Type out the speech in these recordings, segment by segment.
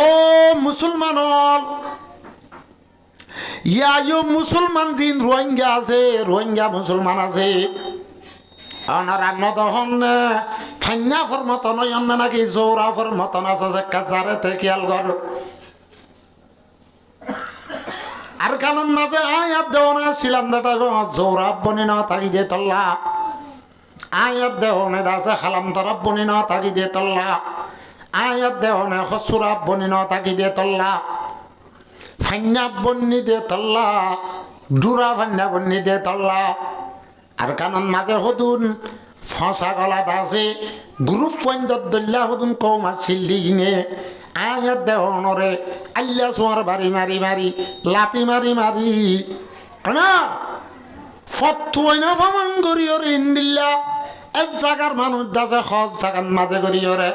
ও মুসলমান ইয়া মুসলমান জিন রোহিঙ্গা আছে, রোহিঙ্গা মুসলমান আছে। অনারাগ মতন ফান্যা ফরমতন নাকি জোরা ফরমতন আছে কাজারেতে খেয়াল কর। আর কারণ মাঝে আয়াত দেওয়া ছিলাম জোরা বনি না থাকি দিয়ে তল্লা আয়াত দেওয়া আছে হালাম তরফ বনি না থাকি দিয়ে তল্লা আয়াত দেওয়া হসুরা বনি না থাকি দিয়ে তল্লা ফান্যা বন্নি দিয়ে তল্লা ডুরা ফান্যা বন্নি দিয়ে তল্লা। আর কারণ মাঝে হদুন ফসা গলাত আছে গ্রুপ পয়েন্ট দল্লা হদুন কৌমার সিল্লিনে আয়াত দেওয়ারে আল্লা সোয়ার বাড়ি মারি মারি লাতি মারি মারি না ফতুয়াই না ফামান করিওরে ইন্দিল্লা এক জায়গার মানুষ দাসে সজ জাগান মাঝে করিওরে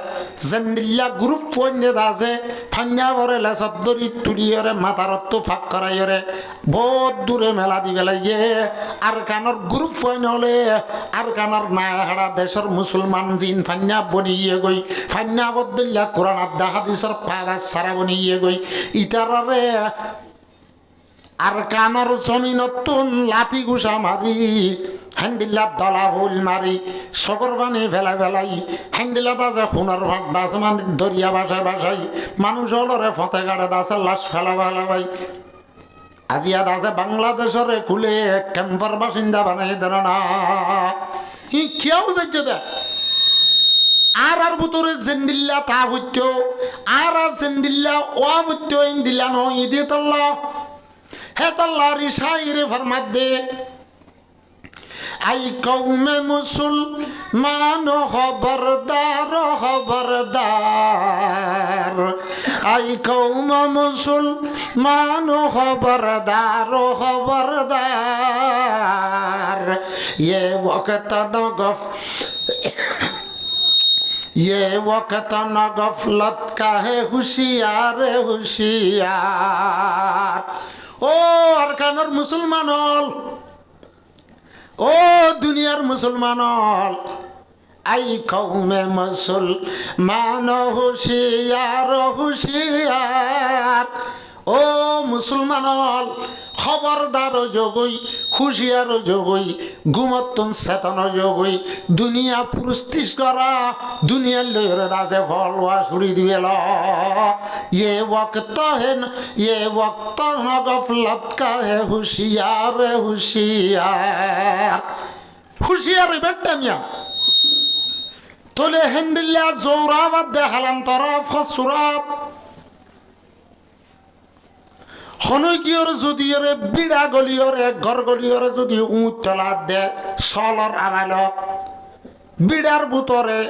জেন্দিল্লা গ্রুপ পয়েন্ট আছে ফান্যা করে লেসত দরি তুলিওরে মাথারত্ব ফাঁক করাইরে বহুত দূরে মেলা দি বেলাইয়ে। আর কানর গ্রুপ পয়েন্ট হলে আর কানর না হারা দেশের মুসলমান জিন ফান্যা বনিয়ে গই ফান্যা বদলিয়া কোরআন আদা হাদিসের পাওয়া সারা বনিয়ে গই ইতারে আর কানর জমিনতুন লাঠি গুসা মারি হ্যান্ডিল্লা দলা ফুল মারি সকর বানি ফেলা ফেলাই হ্যান্ডিলা দাসে সোনার ভাগ দাস মানে দরিয়া বাসায় বাসাই মানুষ হলরে ফতে গাড়ে দাসে লাশ ফেলা ফেলাবাই আজিয়া দাসে বাংলাদেশরে খুলে ক্যাম্পার বাসিন্দা বানাই দেন না কেউ বেঁচে দেয়। আর ভিতরে জেন্দিল্লা তা হইত আর জেন্দিল্লা ও হইত ইন্দিল্লা নয় ইদি তল্লা হে তল্লারি শাইরে ফরমাত দে আই কৌমে মুসলমান খবরদার খবরদার আই কৌম মুসলমান খবরদার খবরদার ये वक्त नगफ ये वक्त न गफलत का है होशियार होशियार। ও আরকানোর মুসলমান ও দুনিয়ার মুসলমান আই কৌমে মুসলমান হুশিয়ার হুশিয়ার। ও মুসলমান খবরদার যোগই হুশিয়ার যোগই গুমত্তন চেতন যোগই দুনিয়া পুরস্তিস করা দুনিয়ার লইরে দাসে ফলওয়া ছুরি দিয়ে ये वक्त है ये वक्त न गफलत का है होशियार होशियार होशियार बेटा मिया তোলে হেন্দিল্লা জৌরাবাদ দে হালাম তরফ হসুরাব হনকিয়র যদি রে বিড়া গলিয়রে ঘর গলিয়রে যদি উঁচ তলা দে সলর আড়ালত বিড়ার ভিতরে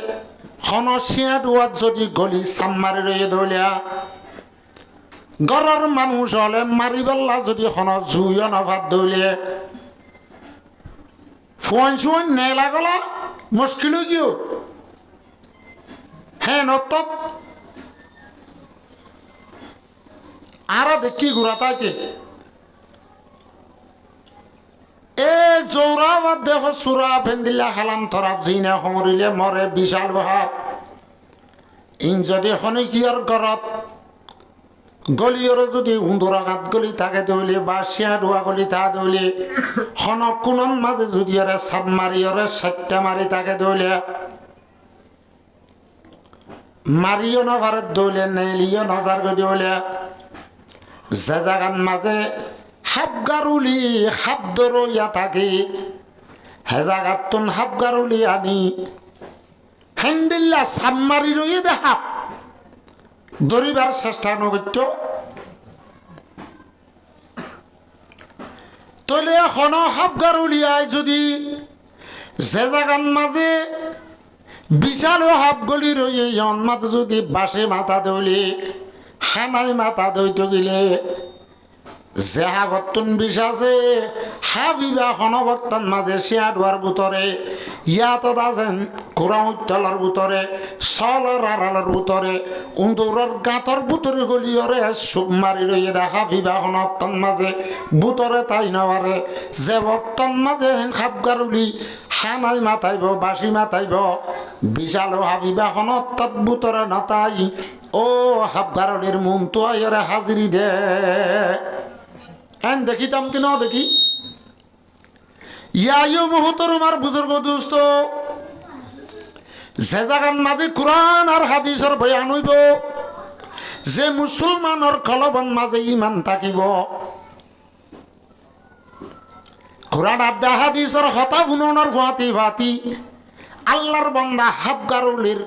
হন শিয়া ডুয়াত যদি গলি সাম্মারি রয়ে ধরিয়া ঘরের মানুষ হলে মারিবেল্লা যদি হন জুইয় নভাত ধরলে ফোন শুন নে লাগলা মুশকিল গিয়ে হ্যাঁ নত আর দেখি ঘুরা তাকে এ জৌরাবাদ দেখ সুরা ভেন্দিল্লা হালাম তরাফ জিনে সমরিলে মরে বিশাল ভাব ইন যদি হনিকিয়ার ঘৰত গলিয়র যদি উন্দরাঘাত গলি থাকে দৌলে বা শিয়া ডুয়া গলি তা দৌলে হনক কোনন মাঝে যদি সাপ মারিয়রে সাতটা মারি থাকে দৌলে মারিও নভারত দৌলে নেলিও নজার গো দৌলে যে জাগান মাঝে হাবগারুলি হাবদর ইয়া থাকে হে জাগাত তুন হাবগারুলি আনি হেন্দিল্লা সাপ মারি রয়ে দেখা দরিবার চেষ্টা নগত্য তলে হন হাবগার উলিয়ায় যদি যে জাগান মাঝে বিশাল হাবগলি রয়ে ইয়ন মাঝে যদি বাসে মাথা দইলে হানাই মাথা দইতে গেলে যে হাগতুন বিষ আছে হাবিবা হনবর্তন মাঝে শিয়া ডুয়ার ভিতরে ইয়াত আছেন কোরআন উত্তলার ভিতরে সলর আড়ালের ভিতরে উন্দুরের গাঁতর ভিতরে গলিয়রে সুপ মারি রয়ে দেখা হাবিবা হনবর্তন মাঝে ভিতরে তাই নেওয়ারে যে বর্তন মাঝে খাপগারুলি হানাই মাথাইব বাসি মাথাইব বিশাল হাবিবা হনত ভিতরে নাতাই ও হাবগারণের মন তো আয়রে হাজিরি দে এন দেখিতাম কি না দেখি ইয়াইও মুহতরমার বুজুর্গ দুস্ত যে জাগান মাঝে কোরআন আর হাদিসের বয়ান হইব যে মুসলমানের কলবন মাঝে ইমান থাকিব কোরআন আর হাদিসের হতা শুননের ফাতি ফাতি আল্লাহর বান্দা হাবগারুলির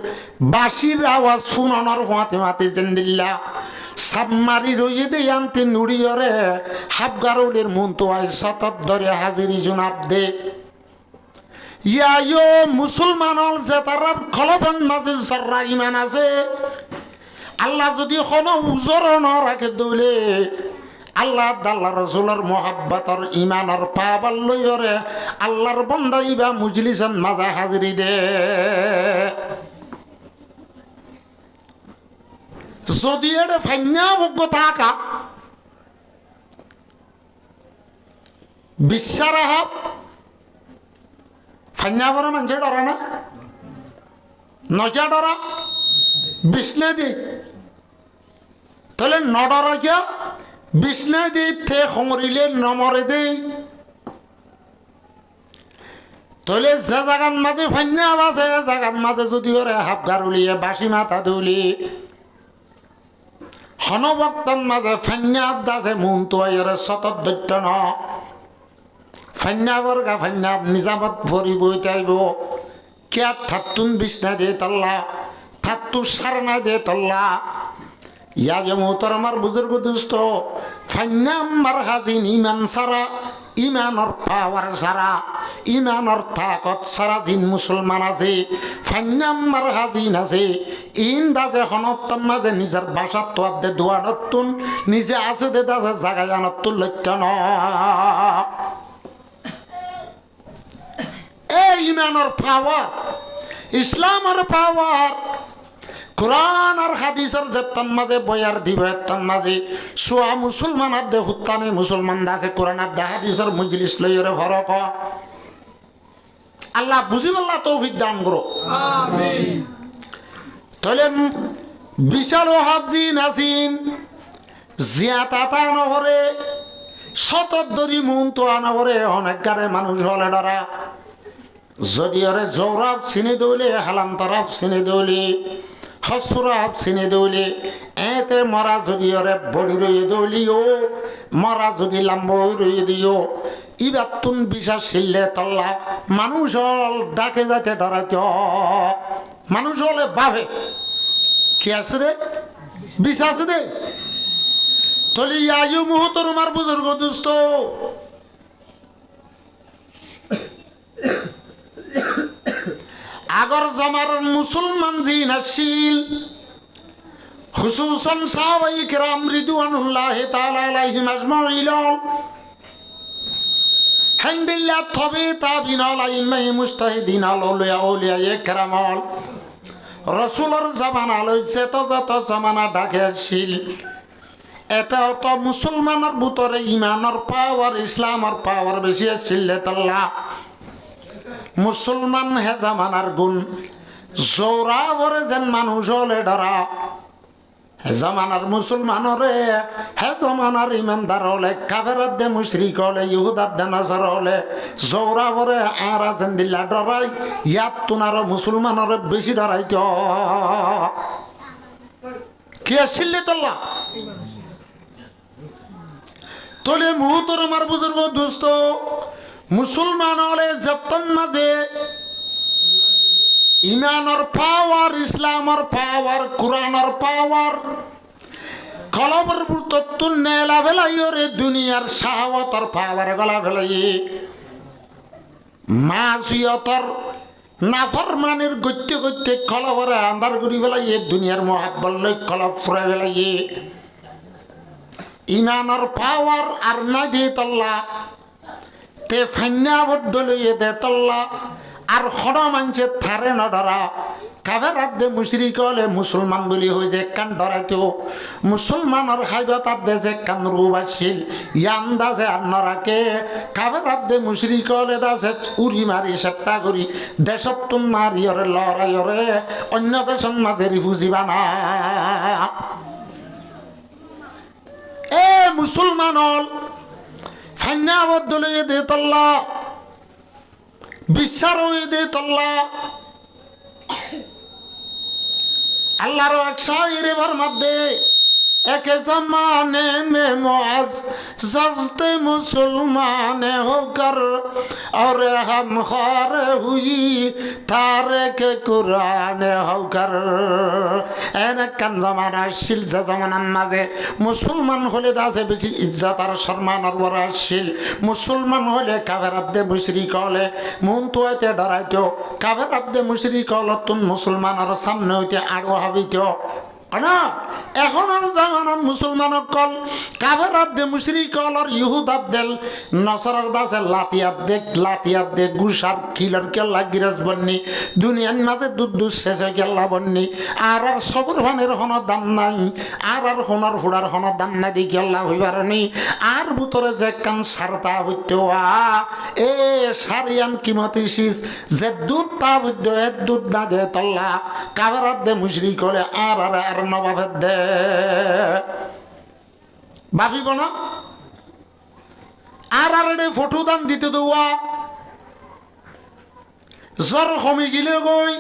বাঁশির আওয়াজ শুননের ফাতি ফাতি জিন্দিল্লা সাবমারি রইয়ে দে আনতে নুড়িয়রে হাবগারুলির মন তো আজ সতত ধরে হাজিরি জুনাব দে ইয়াইও মুসলমানের যে তার খলবন মাঝে সর্রা ইমান আছে আল্লাহ যদি কোনো উজর ন রাখে দৌলে আল্লাহ আল্লাহ রসুলের মোহাব্বতর ইমানের পাবার লইরে আল্লাহর বন্দা ইবা মুজলিসের মাঝে হাজিরি দে যদি এটা ফাইনা অজ্ঞতা আঁকা বিশ্বারাহাব ফাইনা করে মানুষের ডরা না নজা ডরা বিষ্ণে দি তাহলে নডরা কিয়া বিষ্ণে দি থে খমরিলে নমরে দেই তাহলে যে জাগান মাঝে ফাইনা আছে জাগান মাঝে যদি ওরে হাফগার উলিয়ে বাসি মাথা দুলি হনভক্তন মাঝে ফাইনা আবদাছে মন তো এর সতত দৈত্য ন ফাইনা বর্গা ফাইনা নিজামত ভরি বইতে আইব কে থাতুন বিষ্ণা দে তল্লা থাতু সারনা দে তল্লা ইয়া যে মোহতরমার বুজুর্গ দুস্থ ফাইনাম্বার হাজিন ইমান সারা ইমানর পাওয়ার সারা ইমানর তাকত সারা জিন মুসলমান আছে ফাইনাম্বার হাজিন আছে ইন দাসে হনত্তম মাঝে নিজের বাসার তো দে দোয়ানতুন নিজে আছে দে দাসে জায়গা জানতুন লক্ষ্য ন এই ইমানর পাওয়ার ইসলামের পাওয়ার কোরআন আর হাদিসের যেতন মাঝে বয়ার দিব এতন মাঝে সোয়া মুসলমান আর দে হুত্তানে মুসলমান দাসে কোরআন আর দে হাদিসের মজলিস লইরে ফরক আল্লাহ বুঝিবাল্লাহ তৌফিক দান করো আমিন তাহলে বিশাল হাবজি নাসিন জিয়াতা নহরে শতত দরি মন তো আনহরে অনেক গারে মানুষ হলে ডরা যদি ওরে জৌরাব চিনি দৌলে হালান্তরাব চিনি দৌলি হসুরাব চিনি দৌলি এতে মরা যদি ওরে বড়ি রয়ে দৌলিও মরা যদি লাম্ব রয়ে দিও ইবার তুন বিশ্বাস ছিললে তল্লা মানুষ হল ডাকে যাতে ডরাইত মানুষ হলে বাভে কি আছে রে বিশ্বাস দে তলি আয়ু মুহতরমার বুজুর্গ দুস্থ আগর জামার মুসলমান জিন আসিল খুসুসান সাহাবাই কিরাম রিদওয়ানুল্লাহ তাআলা আলাইহিম আজমাইন হামদুলিল্লাহ তবে তাবিন আলাইহিম মুস্তাহিদিন আউলিয়া আউলিয়া কিরাম রাসূলের জামানা লইছে তো যত জামানা ডাকে আসিল এটা তো মুসলমানের ভিতরে ইমানের পাওয়ার ইসলামের পাওয়ার বেশি আসছিল তাল্লা মুসলমান হে জামানার গুণ জোরা ভরে যেন মানুষ হলে ডরা হে জামানার মুসলমানরে হে জামানার ইমানদার হলে কাফেরার দে মুশরিক হলে ইহুদার দে নাসার হলে জোরা ভরে আর যেন দিল্লা ডরাই ইয়াত তোনার মুসলমানরে বেশি ডরাইত কি আসছিল তোল্লা তোলে মুহতরমার বুজুর্গ দুস্থ মুসলমান হলে যতন মাঝে ইমানের পাওয়ার ইসলামের পাওয়ার কোরআনের পাওয়ার কলমের তত্তুন নেলা ফেলাই রে দুনিয়ার শাহওয়াতের পাওয়ার গলা ফেলাই মাসিয়তর নাফরমানের গত্যে গত্যে কলবরে আন্ধার করি ফেলাই দুনিয়ার মহাব্বল লই কলব ফুরাই ফেলাই ইমানের পাওয়ার আর না দিয়ে তল্লা তে ফান্না বদ্ধ লইয়ে দে তল্লা আর হড় মানুষের থারে নডরা কাফের আদে মুশরিক হলে মুসলমান বলি হয়ে যে কান ধরাইতো মুসলমানের হাইবত আদে যে কান রুবাসিল ইয়ান্দাজে আন্নারাকে কাফের আদে মুশরিক হলে দাসে উড়ি মারি সেটা করি দেশতুন মারি ওরে লড়াই ওরে অন্য দেশন মাঝে রিফুজি বানা এ মুসলমান হল ফান্না বদলে দে তল্লা বিশ্বাস হয়ে দে তল্লা আল্লাহর এক শায়েরে ফরমাতে এক জমানে মে মুআজ সস্তে মুসলমান হোকর और हम खार हुई तारक कुरान होकर এন কান জামানা শিল জামানার মাঝে মুসলমান হলে দাসে বেশি ইজ্জত আর সম্মান আর বড় শিল মুসলমান হলে কাফেরাদে মুশরিক হলে মন তো এতে ডরাইতো কাফেরাদে মুশরিক হলে তুন মুসলমান আর সামনে হইতে আরো হাবিতো না এখন আর জামানার মুসলমান কল কাফেরাত দে মুশরিক কল আর ইহুদাত দেল নসরার দাসে লাতিয়াত দে গুসার কিলার কেল্লা গিরাজ বন্নি দুনিয়ার মাঝে দুধ শেষে কেল্লা বন্নি আর সবর ভানের হন দাম নাই আর সোনার হুড়ার হন দাম নাই দি কেল্লা হইবার নি আর ভিতরে যে কান সারতা হইতে এ সারিয়ান কিমতি শীষ যে দুধ তা হইতে এ দুধ না দে তল্লা কাফেরাত দে মুশরিক হলে আর নবাবের দে বাফিব না আর ফটো দান দিতে দেওয়া জ্বর কমি গিলে গই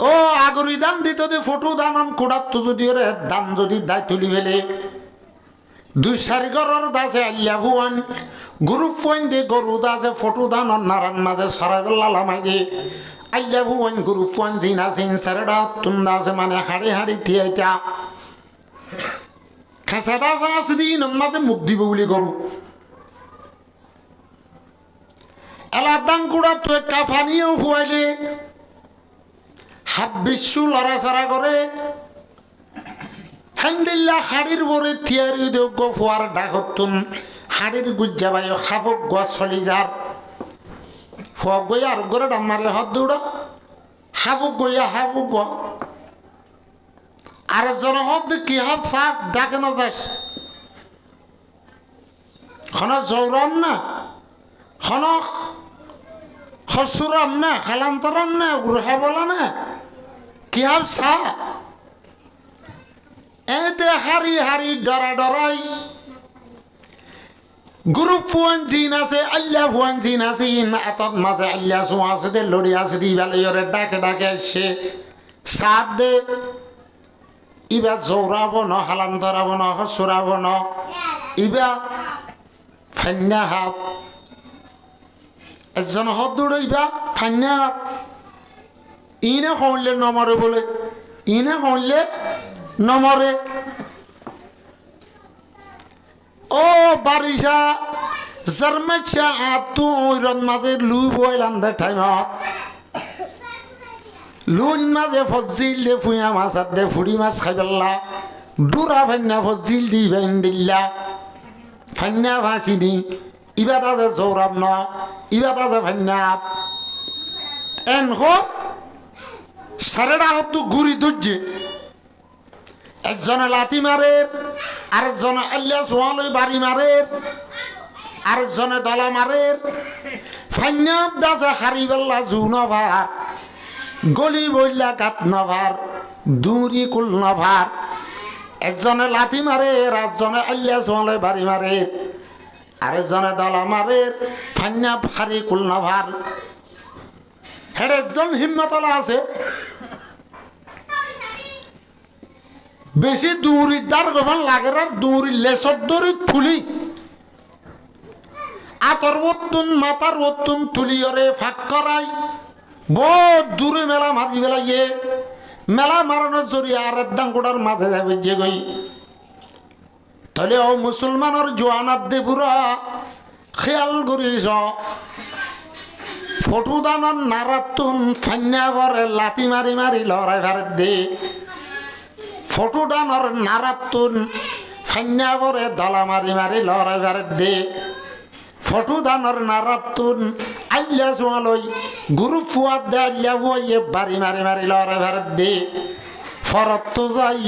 ও আগরি দান দিতে দে ফটো দান কুড়াত তো যদি ওরে দাম যদি দায় তুলি ফেলে দুই চারি ঘরের দাসে আল্লাহ ভুয়ান গ্রুপ পয়েন্ট দিয়ে গরু দাসে ফটো দান নারান মাঝে সরাই লামাই দিয়ে আল্লাহ ভুয়ান গ্রুপ পয়েন্ট জিন আছে ইনসারেডা তুন্দা আছে মানে হাড়ি হাড়ি থিয়াইতা খেসাদা আছে দিন মাঝে মুখ দিব বলি গরু এলা দাং কুড়া তো কাফানিও ফুয়াইলে হাত বিশ্বু লড়াছড়া করে হান্দিল্লা হাড়ির বরে থিয়ারি যোগ্য ফুয়ার ডাকতুন হাড়ির গুজ্জা বাই খাফক গোয়া চলি যার ফুয়া গই আর গরে ডামারে হাত দৌড়া হাফুক গইয়া হাফুক গো আর জন হদ কি হাত সাপ ডাকে না যাস খন জৌরাম না খন হসুরাম না খালান্তরাম না গ্রহে বলা না কি হাব সা এতে হারি হারি ডরা ডরাই গ্রুপ ফুয়ান জিন আছে আল্লাহ ফুয়ান জিন আছে ইন আতত মাঝে আল্লাহ সু আছে দে লড়ি আছে দি বেলে ডাকে ডাকে আসছে সাত দে ইবা জৌরাব ন হালান্তরাব ন হসুরাব ন ইবা ফান্না হাব একজন হদ দৌড়ইবা ফান্না হাব ইনে কইলে নমরে বলে ইনে কইলে নমরে ও বারিশা জার্মাচা আতু ওইরন মাঝে লুই বইলাম দে টাইমত লুন মাঝে ফজিল দে ফুয়া মাছ আর দে ফুড়ি মাছ খাইবেলা ডুরা ফান্না ফজিল দি বাইন দিল্লা ফান্না ভাসি দি ইবাদ আছে জৌরাব ন ইবাদ আছে ফান্না এন হো সারেডা হতো ঘুরি দুর্যে একজনে লাতি মারে আরেকজনে আল্লাহ সোয়ালই বাড়ি মারে আরেকজনে দলা মারে ফান্নাব দাসে হারিবেল্লা জু নভার গলি বইলা কাত নভার দুরি কুল নভার একজনে লাতি মারে আরেকজনে আল্লাহ সোয়ালই বাড়ি মারে আরেকজনে দলা মারে ফান্নাব হারি কুল নভার হেড একজন হিম্মতলা আছে বেশি দূরি দার গভন লাগে দূরি লেসর দূরি তুলি আতর ওত্তুন মাতার ওত্তুন তুলিয়রে ফাঁক করাই বহুত দূরে মেলা মাঝি বেলাইয়ে মেলা মারানোর জরিয়া আর দাঙ্গুড়ার মাঝে যাবে যে গই তাহলে ও মুসলমানের জোয়ানার দে পুরা খেয়াল করিস ফটো দানর নারাতুন ফান্না করে লাতি মারি মারি লড়াই ভারত দে ফটো ডানর নারাতুন ফান্না করে দলা মারি মারি লড়াই ভারত দে ফটো ডানর নারাতুন আল্লাহ সোয়ালই গুরু ফুয়াদ দে আল্লাহ হুয়াইয়ে বাড়ি মারি মারি লড়ে ভেরত দে ফরত তো যাই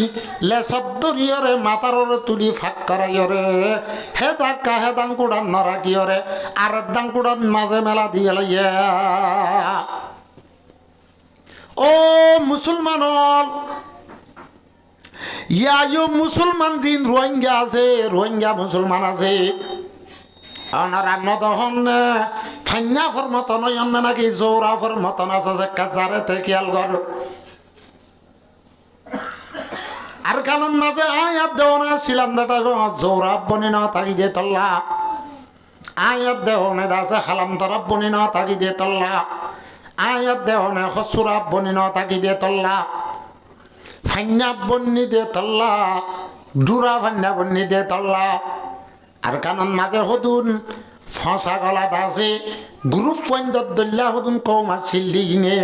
লেসদ্দরিয়রে মাতাররে তুলি ফাঁক করাইয়রে হে ধাক্কা হে দাঙ্কুড়ান নরাকিয়রে আর দাঙ্কুড়ান মাঝে মেলা দিয়ে লাইয়া ও মুসলমান ইয়ায়ো মুসলমান জিন রোহিঙ্গা আছে রোহিঙ্গা মুসলমান আছে ওনারা নদহন ফান্যা ফরমতন নাকি জোরা ফরমতন আছে কাজারে খেয়াল কর আর কারণ মাঝে আয়াত দেওয়া শিলান্দাটা জোরাব বনি না তাকি দিয়ে তল্লা আয়াত দেওয়া আছে হালাম তরাব বনি না তাকি দিয়ে তল্লা আয়াত দেওয়া হসুরাব বনি না তাকি দিয়ে তল্লা ফান্যা বন্নি দিয়ে তল্লা ডুরা ফান্যা বন্নি দিয়ে তল্লা আর কারণ মাঝে হদুন ফসা গলাত আছে গ্রুপ পয়েন্ট দল্লা হদুন কৌমার সিল্লিনে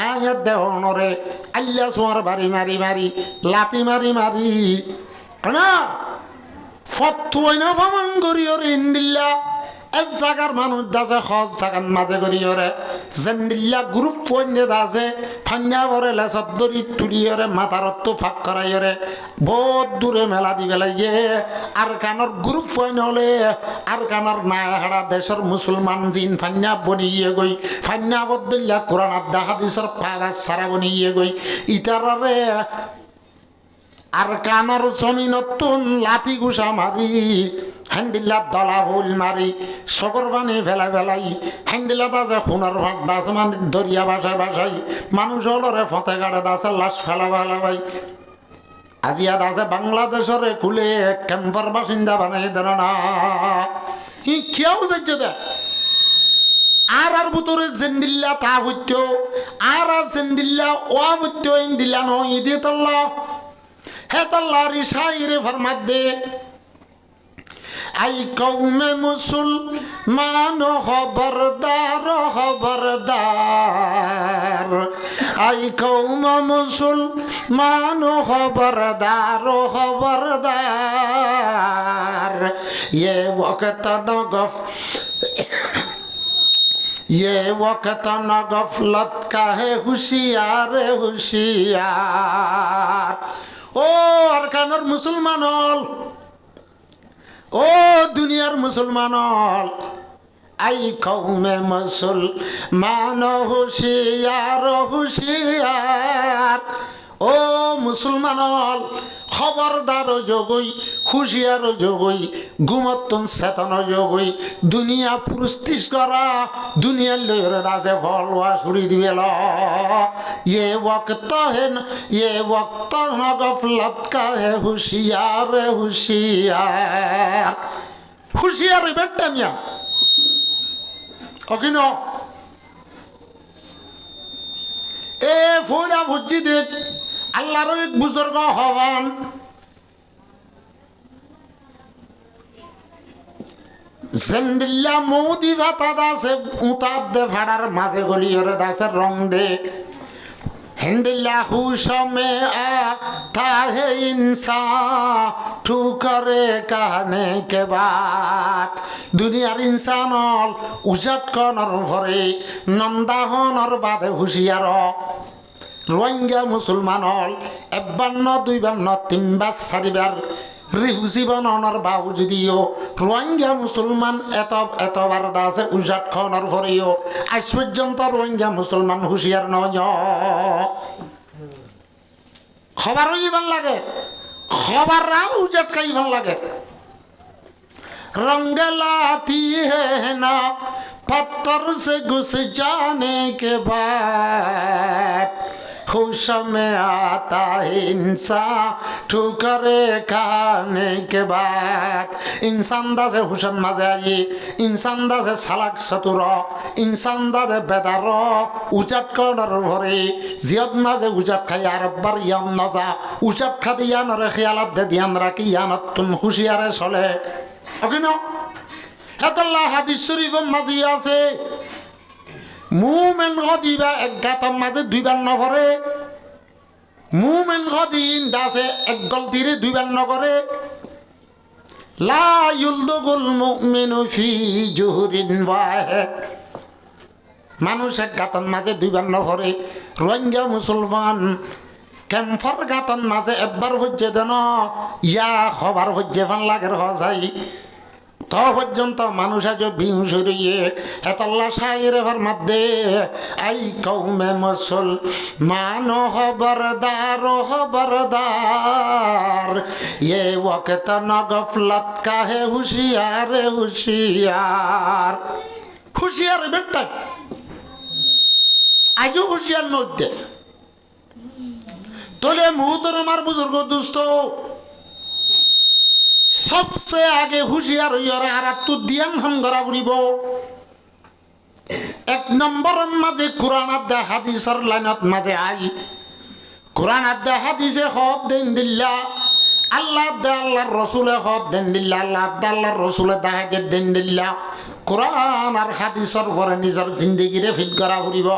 আয়াত দেহনরে আল্লাহ সোয়ার বাড়ি মারি মারি লাতি মারি মারি না ফতুয়াই না ফামান করিয়রে ইন্দিল্লা এক জায়গার মানুষ দাসে সজ জাগান মাঝে করিয়রে জেন্দিল্লা গ্রুপ পয়েন্ট আছে ফান্যা ভরে লেসত দরি তুলিয়রে মাথারত্ব ফাঁক করাইয়রে বহুত দূরে মেলা দি গেলাইয়ে আর কানর গ্রুপ পয়েন্ট হলে আর কানর নাহাড়া দেশের মুসলমান জিন ফান্যা বনিয়ে গই ফান্যা বদল্লা কোরআন আদা হাদিসের পাওয়াজ সারা বনিয়ে গই ইতারে আর কানর জমিনতুন লাঠি গুসা মারি হ্যান্ডিল্লা দলা ফুল মারি সকর বানি ফেলা ফেলাই হ্যান্ডিলা দাসে সোনার ভাগ দাস মানে দরিয়া বাসায় বাসাই মানুষ হলরে ফতে গাড়ে দাসে লাশ ফেলা ফেলা ভাই আজিয়া দাসে বাংলাদেশের খুলে ক্যাম্পার বাসিন্দা বানাই দেন না ই কেউ বেঁচে দেয় আর ভিতরে জেন্দিল্লা তা হইত আর জেন্দিল্লা ও হইত ইন্দিল্লা নয় ইদি তল্লা হে তল্লার ইসাইরে ফরমাত দে আই কৌমে মুসলমান খবরদার খবরদার আই কৌম মুসলমান খবরদার খবরদার ये वक्त नगफ ये वक्त न गफलत का है होशियार होशियार ও আরকানোর মুসলমান ও দুনিয়ার মুসলমান আই কৌমে মুসলমান হুশিয়ার হুশিয়ার ও মুসলমান খবরদার যোগই হুশিয়ার যোগই ঘুমত্তন চেতন যোগই দুনিয়া পুরস্তিস করা দুনিয়ার লইরে দাসে ফলওয়া ছুরি দিবে ये वक्त है ये वक्त न गफलत का है होशियार होशियार होशियार बेटा मिया ओके नो ए फोड़ा भुज्जी दे আল্লাহর এক বুজুর্গ হওয়ান জেন্দিল্লা মৌদি ভাতা দাসে উতার দে ভাড়ার মাঝে গলিয়রে দাসের রং দে হিন্দিল্লা হুসমে आता है इंसान ठुकरे कहने के बाद दुनियार इंसान उजाट कनर भरे नंदा हनर बादे हुशियार রোহিঙ্গা মুসলমান হল একবার ন দুইবার ন তিনবার চারিবার রিফিউজি বনানোর বাবু যদিও রোহিঙ্গা মুসলমান এতবার আছে উজাট খাওয়ানোর পরেও আজ পর্যন্ত রোহিঙ্গা মুসলমান হুঁশিয়ার নয় খবরই ভাল লাগে খবর আর উজাট খাই ভাল লাগে रंग लाती है ना पत्थर से घुस जाने के बाद होश में आता है इंसान ठुकरे खाने के बाद इंसान दा से हुशन मजे आई इंसान दा से सालक सतुर इंसान दा से बेदार उजाट कर भरे जियत मजे उजाट खाई अरबर यान नजा उजाट खा दिया न ख्यालत दे ध्यान रखी यानत तुम हुशियारे चले ওকে না হেতাল্লাহ হাদিস শরীফের মাঝে আছে মুমিন গদিবা এক গাতার মাঝে দুইবার নভরে মুমিন গদিন দাসে এক গলতিরে দুইবার নগরে লা ইউলদুল মুমিনু ফি জুহরিন ওয়াহিদ মানুষ এক গাতন মাঝে দুইবার নভরে রোহিঙ্গা মুসলমান ক্যাম্পার গাতন মাঝে একবার হচ্ছে দেন ইয়া খবর হচ্ছে ফান লাগের হজাই তো পর্যন্ত মানুষ আজ বিহুশ হইয়ে এতল্লা শায়ের এবার মধ্যে আই কৌমে মুসল মান খবরদার এ ওয়াক্ত নগফলত কাহে হুশিয়ার হুশিয়ার হুশিয়ার বেটা আজও হুশিয়ার নদে তোলে মুহূর্তের বুজুর্গ দুস্থ সবচেয়ে আগে হুশিয়ার হইয়ারে আর তুই দিয়ান হাম করা ফুরিব এক নম্বরের মাঝে কোরআন আদা হাদিসের লাইনত মাঝে আই কোরআন আদা হাদিসে হদ দেন দিল্লা আল্লাহ দা আল্লাহর রসুলে হদ দেন দিল্লা আল্লাহ দা আল্লাহর রসুলে দাহাকে দেন দিল্লা কোরআন আর হাদিসের পরে নিজের জিন্দগিরে ফিট করা ফুরিব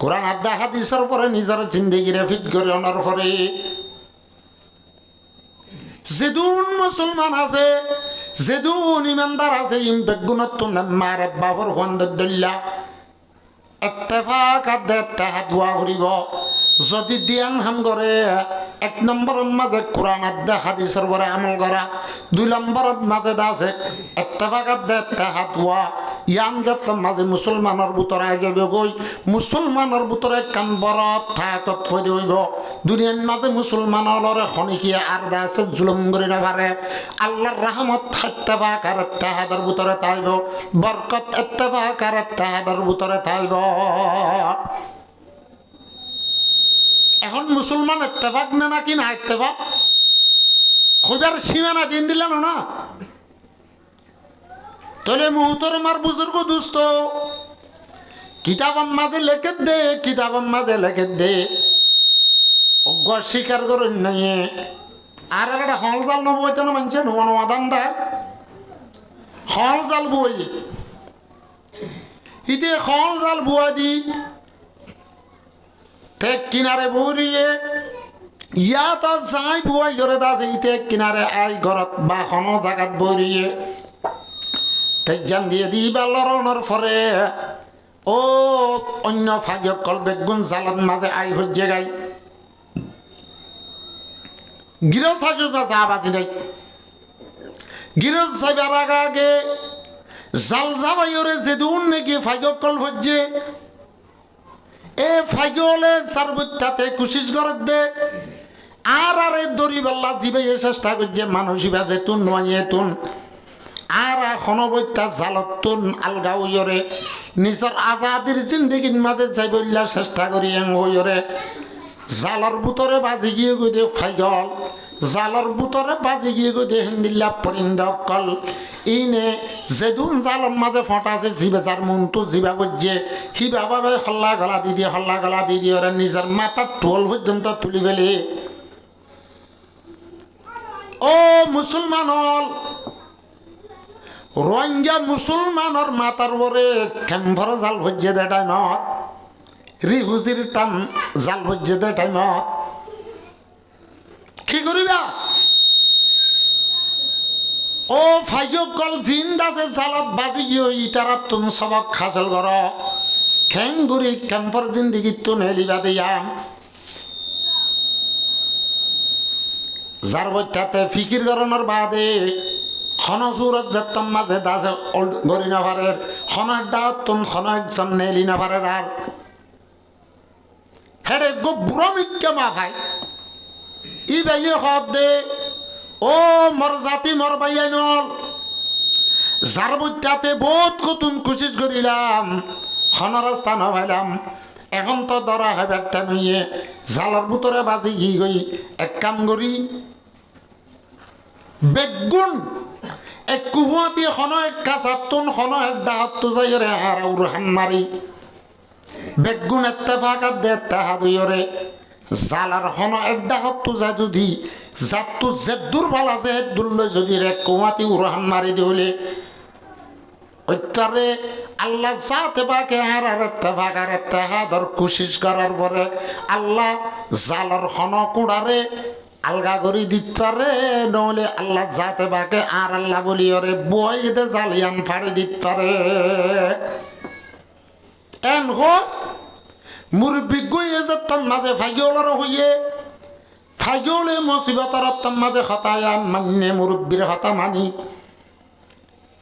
কোরআন আদা হাদিসের পরে নিজের জিন্দগিরে ফিট করে আনার পরে যেদুন মুসলমান আছে যেদুন ইমানদার আছে বেগুনত মারে বাবর হন্দুল্লাহ ইত্তেফাক আত্তেহাত ওয়া হরিব যদি দিয়ান হাম করে এক নম্বরের মাঝে কোরআন আদা হাদিসের পরে আমল করা দুই নম্বরের মাঝে আছে ইত্তেফাক আত্তেহাত ওয়া ইয়ান যত মাঝে মুসলমানের ভিতরে আই যাবে গই মুসলমানের ভিতরে কান বড় থাকত ফদি হইব দুনিয়ার মাঝে মুসলমানের খনিকিয়া আর দা আছে জুলুম করে না পারে আল্লাহর রহমত ইত্তেফাক আর ইত্তেহাদের ভিতরে তাইব বরকত ইত্তেফাক আর ইত্তেহাদের ভিতরে তাইব এখন মুসলমান ইত্তেফাক না নাকি না ইত্তেফাক খুবার সীমানা দিন দিলেন না তোলে মুহতরমার বুজুর্গ দুস্থ কিতাবের মাঝে লেখে দে কিতাবের মাঝে লেখে দে অজ্ঞ স্বীকার করেন নাই আর একটা হল জাল নবইতে না মানছেন অনুবাদান দেয় হল জাল বই ইতে হল জাল বুয়া দি টেক কিনারে বউরিয়ে ইয়াত যাই বুয়াই করে দাস ইতে কিনারে আই ঘরত বা কোনো জায়গাত বউরিয়ে টেক জান দিয়ে দি বেলরণর ফরে ও অন্য ফাগিয়ক কল বেগুন জালান মাঝে আই হজ্জে গাই গিরজ সাজু না চা বাজি নাই গিরজ সাইবার আগে জাল যাবাইরে যেদুন নাকি ফাগিয়ক কল হজ্জে এ ফাইজলে সারবুত্তাতে কুশিস করে দে আর আরে দড়ি বেল্লা জিবে চেষ্টা করছে মানুষ বাজে তুন নয় তুন আর খনবত্যা জালত তুন আলগা হইরে নিজের আজাদির জিন্দগির মাঝে যাই বললা চেষ্টা করি হইরে জালর বুতরে বাজি গিয়ে গই দে ফাইজল জালর বুতরে বাজি গিয়ে গই দে হিন্দিল্লা পরিন্দ কল ইনে যেদুন জালর মাঝে ফটা আছে জিবে যার মন তো জিবা করছে হিবা বাবে হল্লা গলা দি দিয়ে ওরা নিজের মাথার টোল পর্যন্ত তুলি ফেলে ও মুসলমান হল রোহিঙ্গা মুসলমানের মাথার পরে ক্যাম্পার জাল ভজ্জে দে টাইমত রিহুজির টান জাল ভজ্জে দে টাইমত কি করিবা ও ফাইজকল জিন্দাছে জালত বাজি গিয়ে ইতারা তুমি সবক হাসল কর খেঙ্গুরি ক্যাম্পার জিন্দিগি তো নেলিবা দিয়াম যার বইটাতে ফিকির করানোর বাদে খন সুরত যেতাম মাঝে দাসে গরি নাভারের খনের ডাত তুম খন একজন নেলি নাভারের আর হেডে গো বুড়ো মিটকে মা খায় ই বাইয়ে হদ দে ও মর জাতি মর বাইয়াই নল যার বইটাতে বহুত কতুন কোশিশ করিলাম খন রাস্তা নভাইলাম এখন তো ধরা হবে একটা নইয়ে জালার ভিতরে বাজি গি গই এক কাম করি বেগুন এক কুহুয়াতি খন এক কাছাতুন খন এক ডাহাত যাই রে আর উরহান মারি বেগুন ইত্তেফাকাত দে তাহাদ হইরে জালার খন এক ডাহাত যায় যদি জাতু জেদুর ভাল আছে দুল্লে যদি রে কুহুয়াতি উরহান মারি দিলে ওইটারে আল্লাহ যাতে বাকে আর ইত্তেফাকার ইত্তেহাদর কোশিশ করার পরে আল্লাহ জালার খন কুড়ারে আলগা করি দিতারে নহলে আল্লাহ যাতে বাকে আর আল্লাহ বলি ওরে বই দে জালিয়ান ফাড়ি দিতারে এন হয় মুরব্বী গইয়ে যেতাম মাঝে ফাইগলর হইয়ে ফাইগলে মুসিবতর মাঝে হতায়ান মান্য মুরব্বীর হতা মানি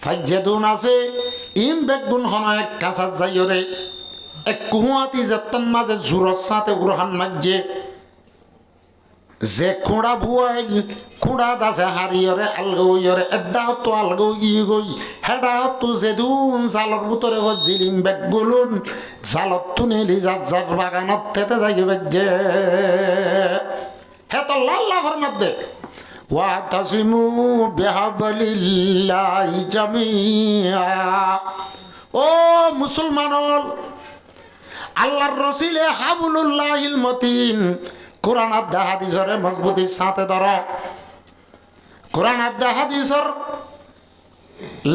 ফাইজে দুন আছে ইম বেগুন হন এক কাঁচা যাইরে এক কুহুয়াতি যেতাম মাঝে জুরর সাথে গ্রহণ মাঝে যে কুড়া বুয়াই কুড়া দাসে হারিয়রে আলগইয়রে এডা তো আলগো গিয়ে গই হেডা তো যেদুন জালর ভিতরে জিলিম বেগুলুন জালত তুনেলি যার বাগানত তেতে যাই বেজে হে তো লাল্লাহর মধ্যে ওয়াতাসিমু বিহাবলিল্লাহি জামিআ ও মুসলমান আল্লাহর রসুলে হাবলুল্লাহিল মতিন কোরআন আর হাদিসের মজবুতির সাথে ধরো কোরআন আর হাদিসের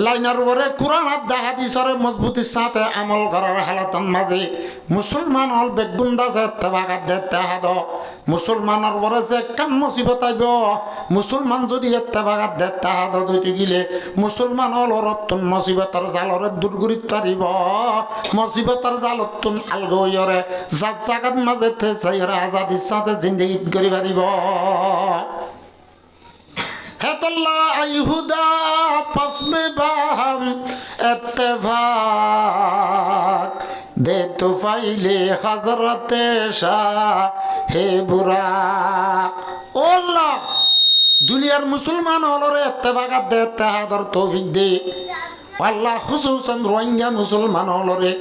লাইনার পরে কোরআন আর হাদিসের মজবুতির সাথে আমল করার হালাতন মাঝে মুসলমান হল বেগুন্ডা যে তেবাগাত দেখতে হাদ মুসলমানের পরে যে কাম মুসিবত আইব মুসলমান যদি তেবাগাত দেখতে হাদ দুইটি গিলে মুসলমান হল রত্তন মুসিবতার জালরে দূর করিতে পারিব মুসিবতার জালতন আলগইরে যার জাগাত মাঝে চাইরে আজাদির সাথে জিন্দগি করি পারিব হেতল্লা আইহুদা পসমে বাহাম ইত্তেফাক দে তো ফাইলে হযরতে শাহ হে বুরাক ও আল্লাহ দুনিয়ার মুসলমান হলরে ইত্তেফাকাত দে ইত্তেহাদর তৌফিক দে আল্লাহ খুসুসান রোহিঙ্গা মুসলমান হলরে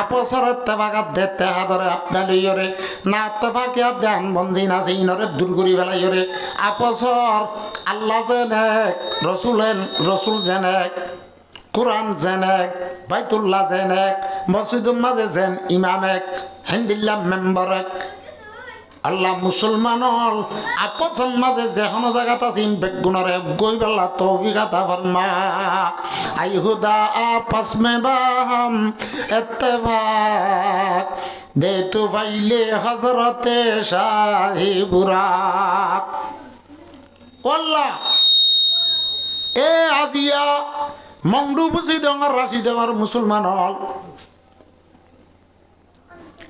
আপসর ইত্তেফাকাত দে ইত্তেহাদরে আপনালিয়রে না ইত্তেফাকিয়াত দেন বঞ্জিন আছে ইনরে দূর করি ফেলাইরে আপসর আল্লাহ জেনেক রসুল জেনেক কোরআন জেনেক বাইতুল্লাহ জেনেক মসজিদুল মাঝে জেন ইমামেক হেন্দিল্লা মেম্বরেক আল্লাহ মুসলমানর আপসন মাঝে যেখানো জায়গাত আছে বেগুনরে গই বেলা তৌফিক আতা ফরমা আইহুদা আপস মে বাহাম ইত্তেফাক দে তু ফাইলে হযরতে শাহি বুরাক আল্লাহ এ আজিয়া মংডু বুঝি ডঙর রাশি ডঙর মুসলমান হল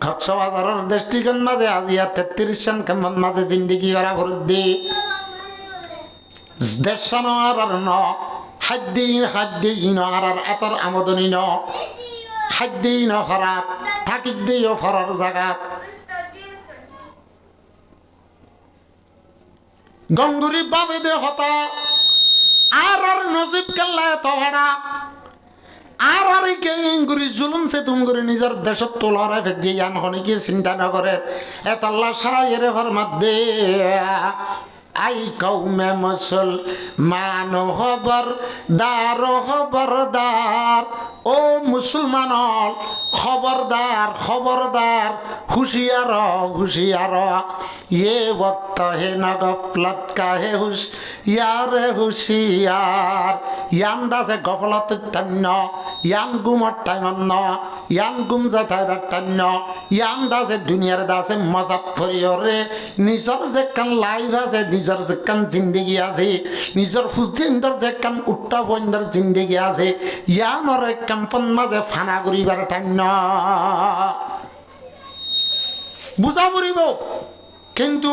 100,000 দেশটিকন মাঝে আজিয়া 33 সন কেমন মাঝে জিন্দিগি করা ভরদি দেশন আর ন হাদ্দি ইন আর এতর আমদনি ন হাদ্দি ন খরাত থাকিদ দিও ফরার জায়গা গঙ্গুরি বাবে দে হতা আর নজিব কেল্লা তো ভাড়া আর কে ইঙ্গুরি জুলুম সে তুমগুরি নিজের দেশত তোলারে ফেজি আন হনিকে চিন্তা নকরে এত আল্লাহ শায়ের ফরমাত দে আই কৌমে মুসলমান খবরদার ও মুসলমান খবরদার হুশিয়ার ये वक्त है न गफलत का है হুশিয়ার ইয়ান্দা যে গফলত টান্য ইয়ান গুমর টাইমন্ন ইয়ান গুম যে থাইবার টান্য ইয়ান্দা যে দুনিয়ার দাসে মজাত ফরিয়রে নিজর যে কান লাইফ আছে নিজর যে কান জিন্দগি আছে নিজর ফুজিন্দর যে কান উট্টা বইন্দর জিন্দগি আছে ইয়ানর কাম্পন মাঝে ফানা করিবার টান্য বুঝা পড়িব কিন্তু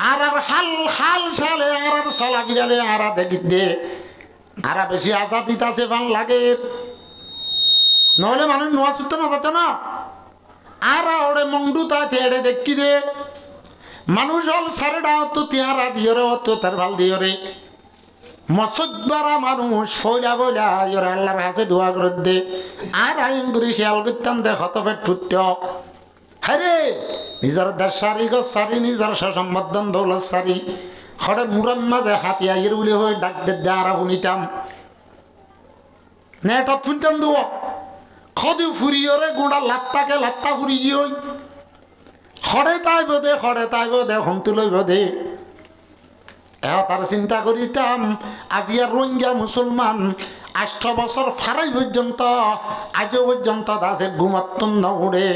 আর হাল সালে আর চলা ফিরালে আর দেখি দে আর বেশি আজাদিত আছে ভাল লাগে নহলে মানুষ নোয়া ছুটতে না যেত না আর ওরে মংডু তাতে এড়ে দেখি দে মানুষ হল সারেডা হতো তিহারা দিয়রে হতো তার ভাল দিয়রে মসজিদবারা মানুষ ফইলা ইয়রে আল্লাহর কাছে দোয়া করে দে আর আইন করে খেয়াল করতাম দে হত পেট ফুটত হ্যাঁ নিজের দেশ সারি গছ সারি নিজের সম্বর্ধন দৌলত সারি খড়ে মুরান মাঝে হাতি আইয়ের উলি হয়ে ডাক দে আর শুনিতাম নেটত শুনতাম দেব খদি ফুরিয়রে গুঁড়া লাত্তা ফুরি গিয়ে খড়ে তাইব দে হমতু লইব দে তার চিন্তা করিতাম আজি আর রোহিঙ্গা মুসলমান 8 বছর ফারাই পর্যন্ত আজও পর্যন্ত আছে ঘুমাতুন নউড়ে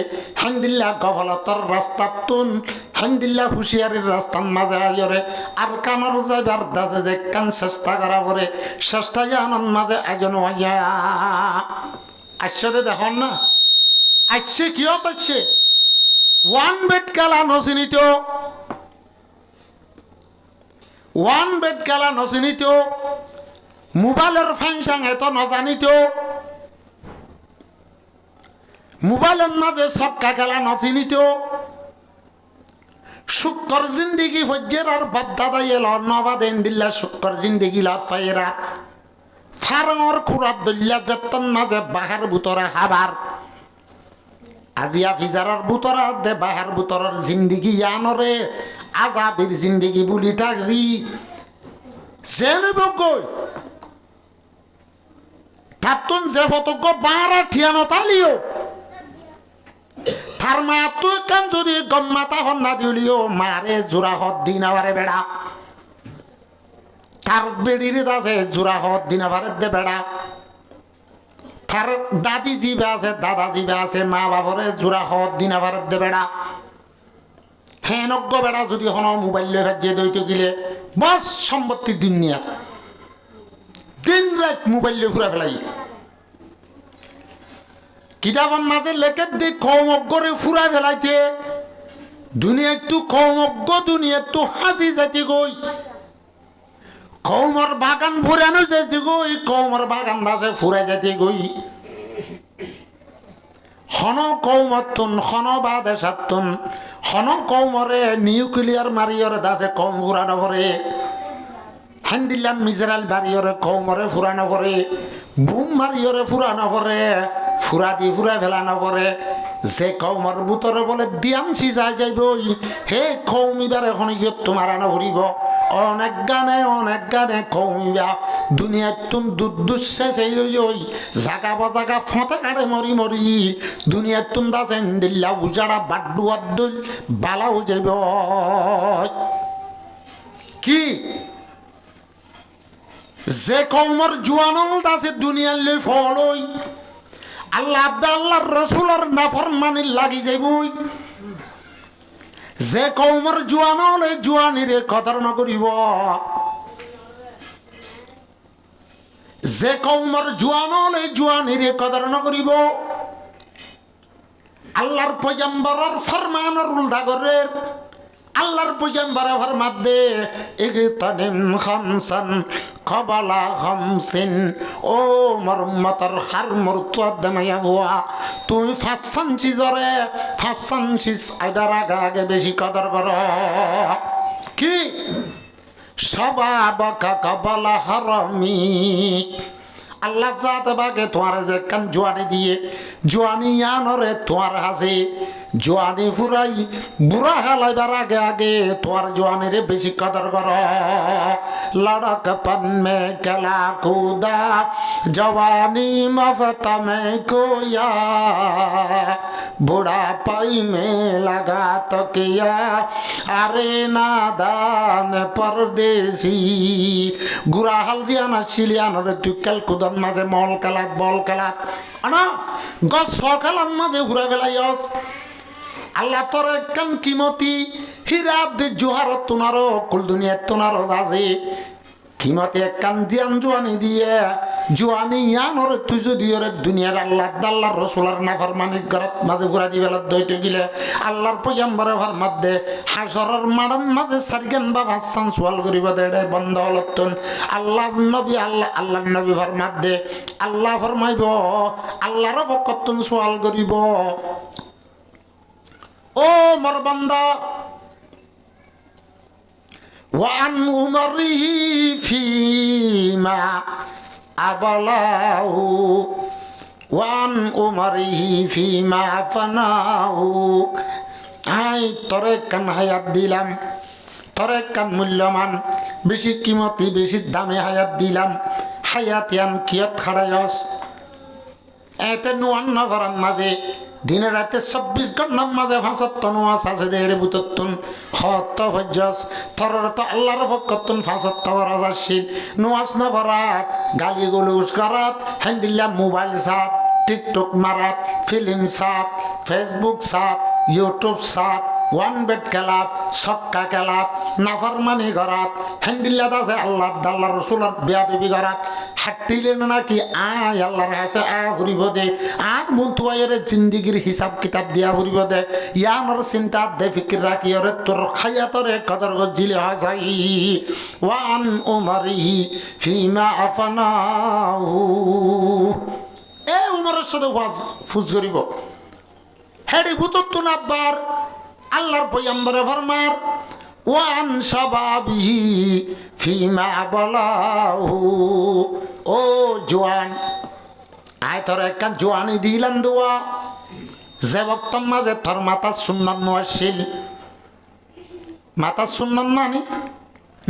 হান্দিল্লা গফলতর রাস্তাতুন হান্দিল্লা হুশিয়ারির রাস্তার মাঝে আইরে আর কামার যাইবার দাসে যে কান চেষ্টা করা পরে চেষ্টা জানান মাঝে আজন আসছে দেখুন না, আসছে কিয়ত আসছে ওয়ান বেড খেলা নচিনিত, ওয়ান বেড খেলা নচিনিত, মোবাইলের ফাংশন এত নজানিত, মোবাইলের মাঝে ছক্কা খেলা নচিনিত, শুক্কর জিন্দিগি ফজ্জের আর বাপদাদা এল নবাদেন দিল্লা শুক্কর জিন্দিগি লাত পাইরা ফারঙর কুরাত দল্লা যেতন মাঝে বাহার বুতরে হাবার আজিয়া ফিজারার বুতরা দে বাহার বুতরের জিন্দিগি আনরে আজাদির জিন্দিগি বুলি টাকি জেনে বকই তাতুন যে ফতক বারা ঠিয়ানো তালিও তার মা তুই কান যদি গম্মাতা হন না দিলিও মারে জোড়া হত দিন আবারে বেড়া তার বেড়ির আছে জোড়া হত দিন আবারে দে বেড়া তার দাদি জিবে আছে দাদা জিবে আছে মা বাবরে জোড়া হত দিন আবারে দে বেড়া হ্যাঁ নজ্ঞ বেড়া যদি হন মোবাইল ভাজিয়ে দইতে গেলে বস সম্পত্তি দুনিয়া দিন রাত মোবাইল ঘুরা ফেলাই কিতাবন মাঝে লেখে দিক কৌমজ্ঞরে ফুরা ফেলাইতে দুনিয়া তু কৌমজ্ঞ দুনিয়া তু হাজি যাতি গই কৌমর বাগান ফুরানো যাতি গই কৌমর বাগান আছে ফুরা যাতি গই হন কৌমতুন হন বাদে সাতুন হন কৌমরে নিউক্লিয়ার মারিয়রে দাসে কম ফুরানো করে হ্যান্ডিলাম মিজরাল বাড়িয়রে কৌমরে ফুরানো করে বুম মারিয়রে ফুরানো করে ফুরা দি ফুরা ফেলানো করে যে কৌমর বুতরে বলে দিয়ামছি যাই যাইব হে কৌমিবার এখন ইয়ে তোমার আনা ভরিব অনেক গানে কৌমিবা দুনিয়ার তুম দুঃশেষ ওই জাগা বাজাগা ফতে কাটে মরি মরি দুনিয়ার তুম দাসেন দিল্লা উজাড়া বাড্ডু আব্দুল বালাও যাইব কি যে কৌমর জুয়ানল আছে দুনিয়ার লই ফলই আল্লাহ আল্লাহর রসুলের নাফরমানি লাগি যাইবই যে কৌমর জুয়ানল এই জুয়ানিরে কদর নকরিব যে কৌমর জুয়ানল এই জুয়ানিরে কদর নকরিব আল্লাহর পয়গম্বরের ফরমানের উল্টা করে আল্লাহর পয়গম্বরে ফরমাত দে ইগতানিম খামসান কবালা খামসিন ও মোর উম্মতের হার মুরতাদ মায়াবুয়া তুই ফাসান চিজরে ফাসান চিজ আইদার আগে বেশি কদর কর কি সবাবকা কবালা হারামি আল্লাহ জাত বাগে তোমার যে কান জোয়ানি দিয়ে জোয়ানি আনরে তোমার হাসে জোয়ানি ফুরাই বুড়া হেলাইবার আগে আগে তোমার জোয়ানিরে বেশি কদর কর লড়ক পন মে কেলা কুদা জওয়ানি মফতা মে কোয়া বুড়া পাই মে লাগা তো কিয়া আরে নাদান পরদেশি গুড়া হাল জিয়ানা শিলিয়ানরে তুই কেল কুদা মাঝে মল খেলাত বল খেলাত আনা গছ খেলার মাঝে ঘুরে বেলাইস আল্লাহ তোর কান কিমতি হীরা দে জোহারত তোনারো কুল দুনিয়া তোনারো দাজে কিমতি কান জিয়ান জোয়ানি দিয়ে জোয়ানি ইয়ানরে তুই যদি ওরে দুনিয়ার আল্লাহর রসুলার নাফরমানি গরত মাঝে ঘুরা দি বেলা দইতে গিলে আল্লাহর পয়গম্বরে ফরমাত দে হাসরের মাড়ন মাঝে সারগেন বা হাসান সওয়াল করিব দেড়ে বন্ধ হলতন আল্লাহর নবী ফরমাত দে আল্লাহ ফরমাইব আল্লাহর পক্ষতুন সওয়াল করিব ও মোর বান্দা ওয়ান উমরিহি ফিমা আবলাহু ওয়ান উমরিহি ফিমা ফানাহু আই তোরে কান হায়াত দিলাম তোরে কান মূল্যমান বেশি কিমতি বেশি দামে হায়াত দিলাম হায়াতিয়ান কিয়ত খাড়ায়স এতে নুয়ান নভরান মাঝে দিনে রাতে 24 ঘন্টার মাঝে 75 নোয়াজ আছে দেড়ে বুততুন হত হজ্জাস থরর তো আল্লাহর পক্ষতুন 75 বরাজ আসিল নোয়াজ নভরাত গালি গলুস করাত হ্যান্ডিল্লা মোবাইল সাত টিকটক মারাত ফিল্ম সাত ফেসবুক সাত ইউটিউব সাত ওয়ান বেড খেলাত ছক্কা খেলাত নাফরমানি গরাত হ্যান্ডিল্লাত আছে আল্লাহ আল্লাহ রসুলার বেয়াদবি গরাত হাঁটিলে নাকি আয় আল্লাহর হাসে ফুরিব দে আর মন্তুয়াইয়ের জিন্দিগির হিসাব কিতাব দিয়া ফুরিব দে ইয়ানোর চিন্তা দে ফিকির রাখি ওরে তোর খাইয়া তোরে কদর গজিলে হাসাই ওয়ান উমরিহি ফিমা আফানাহু এ উমরের সাথে ফুজ করিব হেডি ভূতত্ব নাব্বার আল্লাহর পয়গম্বরে ফরমার ওয়ান শাবাবিহি ফিমা বলাহু ও জোয়ান আয় তোর একটা জোয়ানি দিলাম দোয়া যে বক্তম মাঝে তোর মাতা সুন্নাত নোয়াশিল মাতা সুন্নাত মানে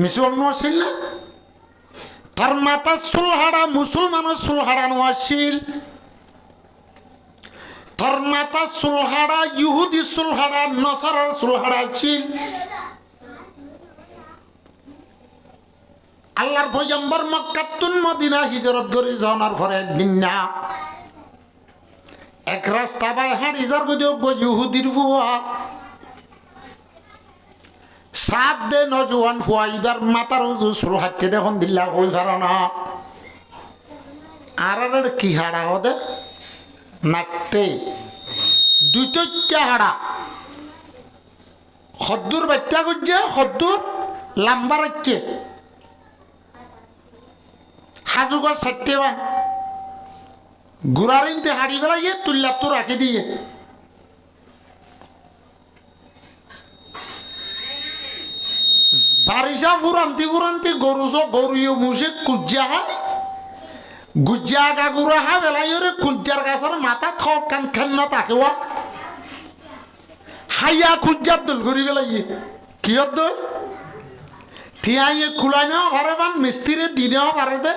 মিসুর নোয়াশিল না তোর মাতা সুলহাড়া মুসলমানের সুলহাড়া নোয়াশিল তোর মাতা সুলহাড়া ইহুদি সুলহাড়া নসারার সুলহাড়া ছিল আল্লাহর পয়গম্বর মক্কাতুন মদিনা হিজরত করে যাওয়ার পরে দিন না এক রাস্তা বাই হাঁড়ি যার ইহুদির ফুয়া সাত দে নজওয়ান ফুয়া এবার মাতার উজু সুলহাটে দেখুন দিল্লা কই না আর কি হাড়া হদে নাকটে দুইটা হাড়া খদ্দুর বাচ্চা করছে খদ্দুর লাম্বা রাখছে হাজুগর সাইটে বান গুড়ার ইনতে হাড়ি বেড়াইয়ে তুল্লা তো রাখি দিয়ে বারিশা ফুরান্তি ফুরান্তি গরুইও মুসে কুজ্জা হয় গুজ্জা গাগুরা হা বেলাই রে কুজ্জার গাছের মাথা থক কান খান তাকে হাইয়া কুজ্জার দল করি বেলাই কি দল ঠিয়াইয়ে খুলাই নেওয়া পারে বান মিস্ত্রি দিনেও পারে দে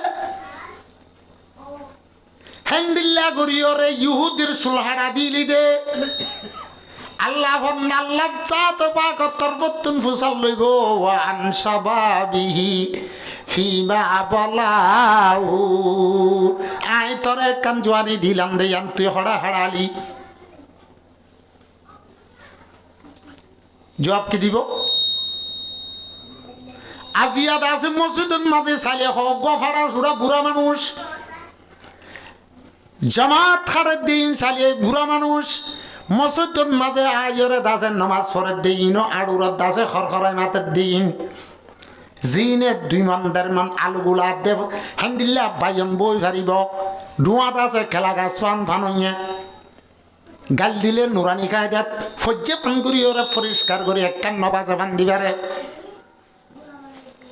হ্যান্ডিল্লা করিওরে ইহুদির সুলহাড়া দিলি দে আল্লাহ আল্লাহ চাত পাক তরবতুন ফুসাল লইব ওয়ান শাবাবিহি ফিমা বলাহু আয় তোরে কান জোয়ানি দিলাম দে আন তুই হড়া হাড়ালি জবাব কি দিব আজিয়াদ আছে মসজিদের মাঝে চাইলে হোক গফাড়া সুড়া বুড়া মানুষ জামাত খারের দিন চালিয়ে বুড়া মানুষ মসজিদের মাঝে আয়রে দাসের নামাজ পড়ের দিন আড়ুরের দাসে খরখরাই মাতের দিন জিনে 2 মান 1.5 মান আলুগুলা দেব হ্যান্ডিল্লা বাইম বই ফারিব ডুয়াত আছে খেলা গাছ ফানইয়ে গাল দিলে নুরানি কায়দাত ফজ্জে ফান করি ওরা পরিষ্কার করে একখান নবাজে ফান দিবারে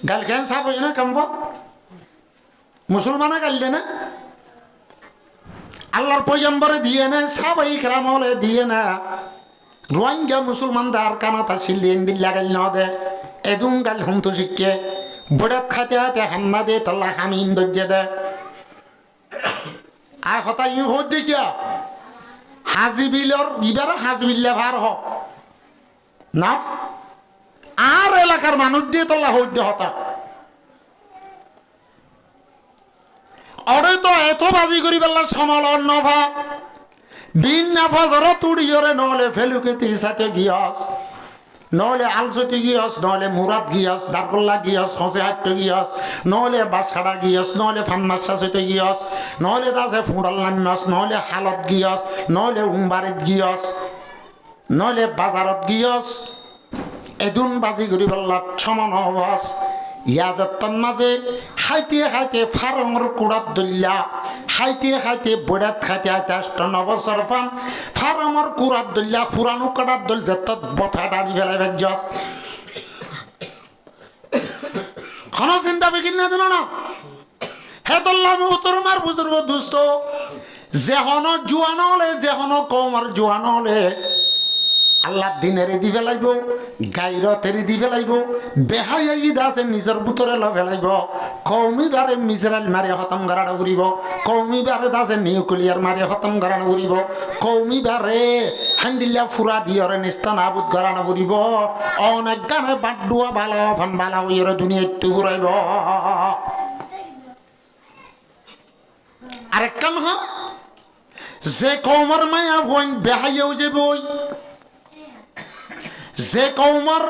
গাল কেন সাফ হয় না কামব মুসলমানা গাল দে না আল্লাহর পয়গম্বরে দিয়ে না সাহাবায়ে কেরাম হলে দিয়ে না রোহিঙ্গা মুসলমানদার কানাতা সিলিয়েন দিল্লা গাল ন দে এদুম গাল হুমতো শিখে বড়াত খাতে হাতে Hannah they Tolla হামিন দজ্জে they R Hota you হোক দেখিয়া হাজিবিলর ইবার হাজিবিল্লা ভার হ না আর এলাকার মানুষ দিয়ে তল্লা হোক দে হতা অরে তো এত বাজি করি বেলার সমলন নভা বিন নাফা জর তুড়ি জরে নহলে ফেলুকে তিসাতে গিয়াস নহলে আলসতি গিয়াস নহলে মুরাদ গিয়াস দারকল্লা গিয়াস খসে হাট্ট গিয়াস নহলে বাসখাড়া গিয়াস নহলে ফান্নাসা সইতে গিয়াস নহলে দাসে ফুঁড়াল নামিয়াস নহলে হালত গিয়াস নহলে উমবারিত গিয়াস নহলে বাজারত গিয়াস এদুন বাজি করি বেলার সমান হওয়াস ইয়াজতন মাঝে খাইতে খাইতে ফারঙর কুড়াত দলিয়া খাইতে খাইতে বড়াত খাইতে খাইতে 8-9 বছর পান ফারঙর কুড়াত দলিয়া পুরানো কাটাত দল যত বফাডারি ফেলাই ভেজস কোনো চিন্তা বিকিন না দিল না হে দল্লা মুহতরমার বুজুর্গ দুস্থ যেহন জুয়ান হলে যেহন কমর জুয়ান হলে আল্লাহ দিনেরে দি ফেলাইব গাইরতেরে দি ফেলাইব বেহাই দাসে নিজের বুতরে ল ফেলাইব কৌমি বারে মিজরাইল মারে খতম করাটা উড়িব কৌমি বারে দাসে নিউক্লিয়ার মারে খতম করানো উড়িব কৌমি বারে হ্যান্ডিল্লা ফুরা দিয়রে নিস্তান আবুদ করানো উড়িব অনেক গানে বাড্ডুয়া ভালো ফান ভালো হইরে দুনিয়া একটু ঘুরাইব আরেক কাম হ যে কৌমর মায়া বই বেহাইও যে বই যে কৌমর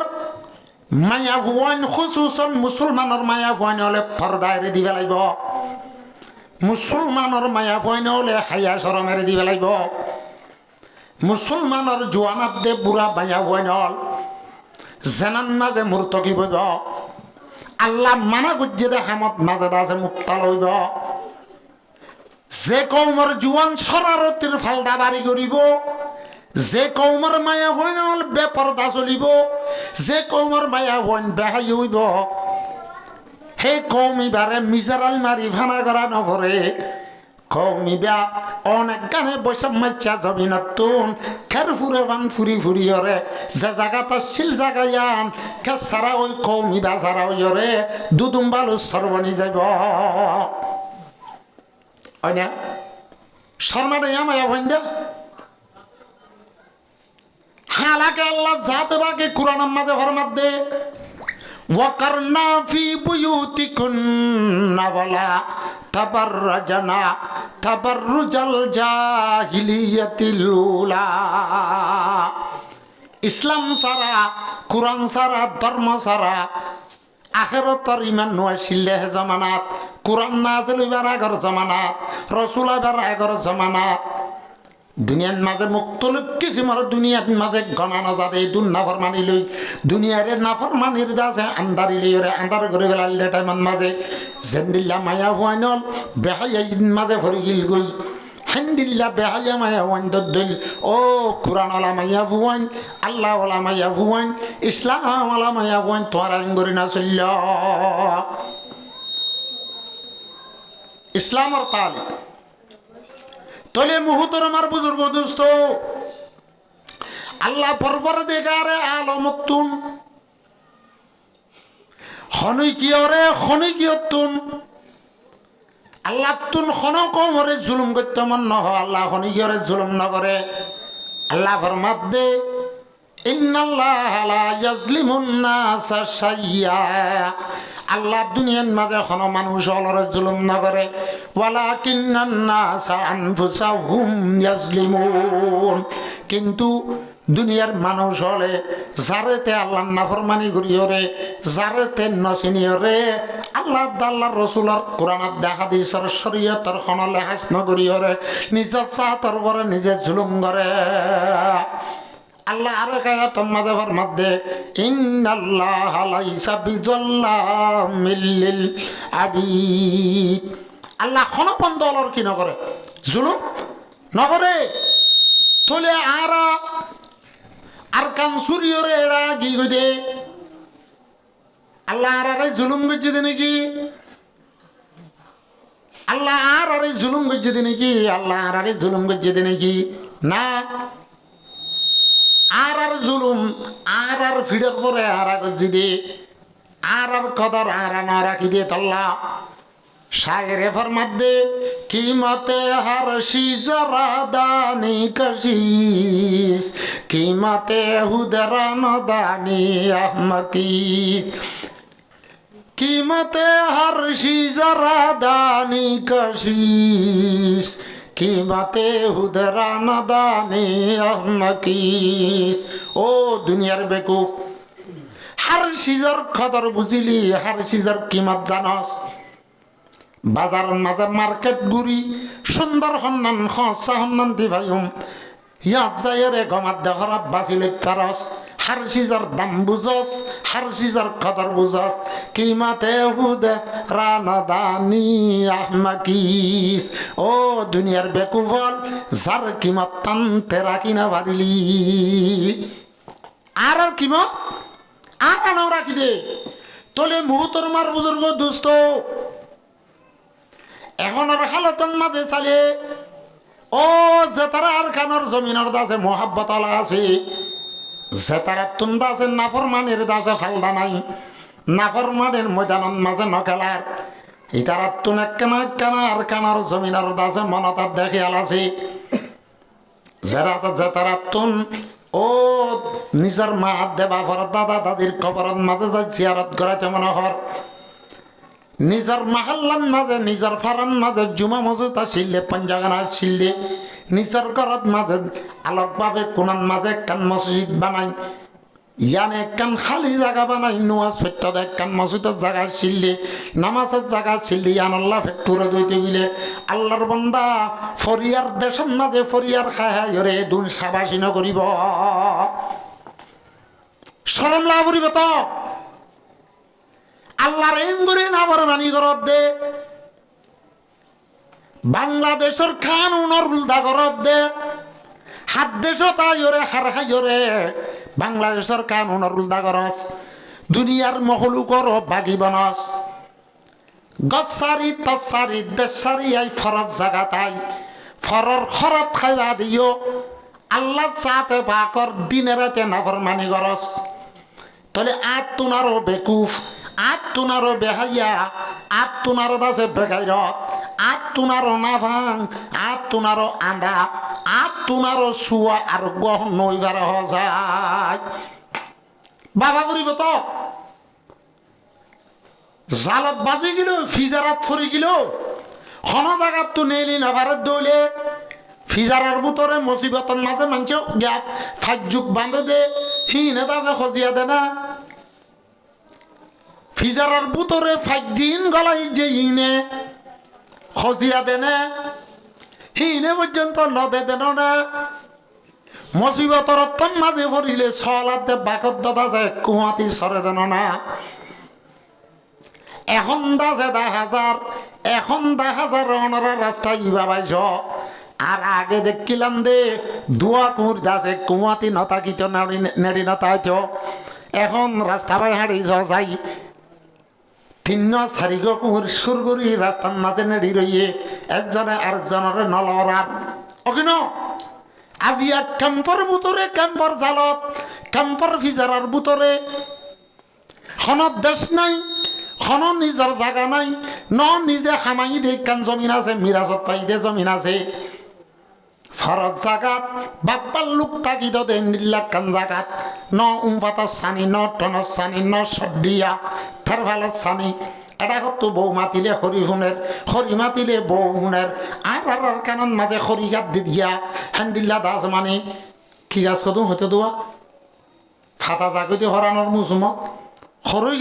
মায়া ভুয়ান খুসুসন মুসলমানের মায়া ভুয়ান হলে পর্দায় দিবে লাগব, মুসলমানের মায়া ভুয়ান হলে হায়া শরমের দিবে লাগব, মুসলমানের জোয়ানাত দে বুড়া মায়া ভুয়ান হল জেনান মাঝে মূর্তকি বইব, আল্লাহ মানা গুজ্জে দে হামত মাঝে দাসে মুক্তা লইব। যে কৌমর জুয়ান সরারতির ফালদা বাড়ি করিব, যে কৌমর মায়া হইন বেপরদা চলিব, যে কৌমর মায়া হইন বেহাই হইব, সেই কৌমি বারে মিজারাল মারি ভানা করা নভরে। কৌমি বেয়া অনেক গানে বৈশাখ মাইচা যাবি নতুন খের ফুরে বান ফুরি ফুরি ওরে, যে জায়গাটা শিল জাগায়ান কে সারা ওই কৌমি বা সারা ওই ওরে দুদুম বালু সর্বনি যাইব। ওই না শর্মা দেয়া মায়া হইন দে হালাকে আল্লাহ জাতে বাকে কুরআনের মাঝে ফরমাত দে ওয়াকারনা ফি বুয়ুতিকুন্না ওয়ালা তাবাররাজনা তাবাররুজাল জাহিলিয়াতিল উলা। ইসলাম সারা, কুরআন সারা, ধর্ম সারা আখিরাতর ইমান নয় শিল্লে জামানাত, কুরআন নাযিল হইবার আগর জামানাত, রাসূল আইবার আগর জামানাত দুনিয়ার মাঝে মুক্তলিব কিসিমর দুনিয়ার মাঝে গণা নজাদে দুন নাফরমানি লই দুনিয়ারে নাফরমানির দাসে আন্দারি লইরে আন্দার করে গেলালে টাইমান মাঝে জেন্দিল্লা মায়া ফাইনাল বেহাইয়া মাঝে ফরি গিল গই হান্দিল্লা বেহাইয়া মায়া ওয়ান দদ্দল ও কুরআন ওয়ালা মায়া ফুয়ান, আল্লাহ ওয়ালা মায়া ফুয়ান, ইসলাম ওয়ালা মায়া ফুয়ান তোরা ইঙ্গরি না চলল। ইসলামর তালিম তলে মুহূর্তের আমার বুজুর্গ দোস্ত আল্লাহ পরবর্তীকারে আলমতুন খনিকিয়তুন আল্লাহ তুন খনকমরে জুলুম করতে মন নহ, আল্লাহ খনিকিয়রে জুলুম নকরে। আল্লাহ ফরমাত দে ইন্নাল্লাহা লা ইয়াজলিমুন নাসা শাইয়্যা, আল্লাহ দুনিয়ার মাঝে কোনো মানুষ অলরে জুলুম না করে, ওয়ালাকিন্নান নাসা আনফুসাহুম ইয়াজলিমুন, কিন্তু দুনিয়ার মানুষ হলে যারেতে আল্লাহ নাফরমানি করিয়রে যারেতে নচিনিয়রে আল্লাহ আল্লাহর রসুলের কোরআনত দেখা দিছর শরীয়তর কোনো লেহাজ নকরিয়রে নিজের চাহতর করে নিজে জুলুম করে। আল্লাহ আরো কায়াতের মাঝে ফরমাত দে ইন্নাল্লাহা লাইসা বিযাল্লামিল লিল আবিদ, আল্লাহ কোন বন্ধ অলর কি নকরে জুলুম নকরে। তোলে আর কান সুরিয়রে এরা কি কইদে আল্লাহ আরে জুলুম গজ্জে দে নাকি, আল্লাহ আরে জুলুম গজ্জে দে নাকি, আল্লাহ আরে জুলুম গজ্জে দে নাকি না। আর জুলুম আর ফিডের পরে আর যদি আর কদর আর না রাখি দিয়ে তল্লা শায়রে ফরমাত দে কিমতে হর শিজরা দানি কশিস কিমতে হুদরান দানি আহমকিস, কিমতে হর শিজরা দানি কশিস কিমতে হুদরান দানি আহমকিস। ও দুনিয়ার বেকুফ, হার সিজর খদর বুঝিলি, হার সিজর কিমত জানস। বাজার মাঝে মার্কেট ঘুরি সুন্দর সন্ধান সস্তা সন্ধান দি ভাইম ইয়াত যাইরে গমাত দেখরাব বাঁচিলে পারস, হার সিজর দাম বুঝস, হার সিজর খদর বুঝস। কিমাতে হুদে রানদানি আহমাকিস। ও দুনিয়ার বেকুফল, যার কিমত টানতে রাখি না পারিলি আর কিমত আর আনাও রাখি দে। তোলে মুহূর্তর মার বুজুর্গ দুস্থ এখনের হালতন মাঝে চালে ও যে তারা আর খানোর জমিনের দাসে মোহাব্বত আলা আছে, যে তারা তুন দাসে নাফরমানের দাসে ফালদা নাই, নাফরমানের ময়দানের মাঝে নখেলার ইতারা তুন একখানা একখানা আর খানোর জমিনের দাসে মনতার দেখে আলাছে, যে তারা তুন ও নিজের মা দেবা ফর দাদা দাদির কবরের মাঝে যাই জিয়ারত করাইতে মনে হর, নিজের মাহাল্লার মাঝে নিজের ফারান মাঝে জুমা মসজিদ আসিলে পঞ্জাগান আসিলে নিজের ঘরত মাঝে আলোকভাবে কোনার মাঝে কান মসজিদ বানাই ইয়ান একখান খালি জায়গা বানাই নোয়াজ ফেটত একখান মসজিদের জায়গা ছিললে নামাজের জায়গা ছিললে ইয়ান আল্লাহ ফেটুরে দইতে গেলে আল্লাহর বান্দা ফরিয়ার দেশের মাঝে ফরিয়ার খায় রে দুন সাবাসী নগরিব শরম লাভ করিব তো আল্লাহর এঙ্গুরি না বড় মানি করত দে বাংলাদেশের কানুনের উল্টা করত দে হাত দেশ তাই হার হাই বাংলাদেশের কানুনের উল্টা করস দুনিয়ার মহলুকর বাগি বনস গসারি তসারি দেশারি আই ফরজ জাগা তাই ফরর খরত খাইবা দিও আল্লাহ চাতে বাকর দিনে রাতে নাফরমানি করস তাহলে আত তুনারও বেকুফ আত তুনারও বেহাইয়া আত তুনারও দাসে বেগাইরত আত তুনারও না ভাঙ আত তুনারও আন্দা আত তুনারও শুয়া আর গহন নইবার যায় বাবা করিব তো জালত বাজি গেল ফিজারাত ফরি গেল হন জায়গাত তো নেলি না ভারত দৌলে ফিজারার ভিতরে মুসিবতর মাঝে মানছ গ্যাপ ফাইজুক বাঁধে দে হিনে দাসে খজিয়া দে না ফিজারার ভিতরে ফাইজিন গলাই যে ইনে খজিয়া দে না হিনে পর্যন্ত নদে দেন না মুসিবতর মাঝে ভরিলে সলাতে বাকত দাদা যায় কুয়াতি সরে দেন না এখন দাসে 10,000 এখন 10,000 অনারা রাস্তায় ইবা পাইছ আর আগে দেখিলাম দে দুয়া কুর দাসে কুয়াতি নতাকিত নেড়ি নতাইত এখন রাস্তা পাই হাঁড়িছ যাই 3-4 কুর সুরগুড়ি রাস্তার মাঝে নেড়ি রইয়ে একজনে আরেকজনের নলরার অকিন আজি এক ক্যাম্পর বুতরে ক্যাম্পর জালত ক্যাম্পর ফিজারার বুতরে হনত দেশ নাই হন নিজের জায়গা নাই ন নিজে খামাই দে কান জমিন আছে মিরাজত পাই দে জমিন আছে ফরজ জাগাত বাপ্পার লোক থাকি দে নিল্লাক কান জাগাত ন উমপাতার সানি ন টনের সানি ন সর্দিয়া থার ভালার সানি এটা হতো বউ মাতিলে হরি শুনের হরি মাতিলে বউ শুনের আর কানন মাঝে হরি গাত দি দিয়া হ্যান্দিল্লা দাস মানে কি গাছ কত হতে দোয়া ফাটা জাগতি হরানোর মুসুমত হরই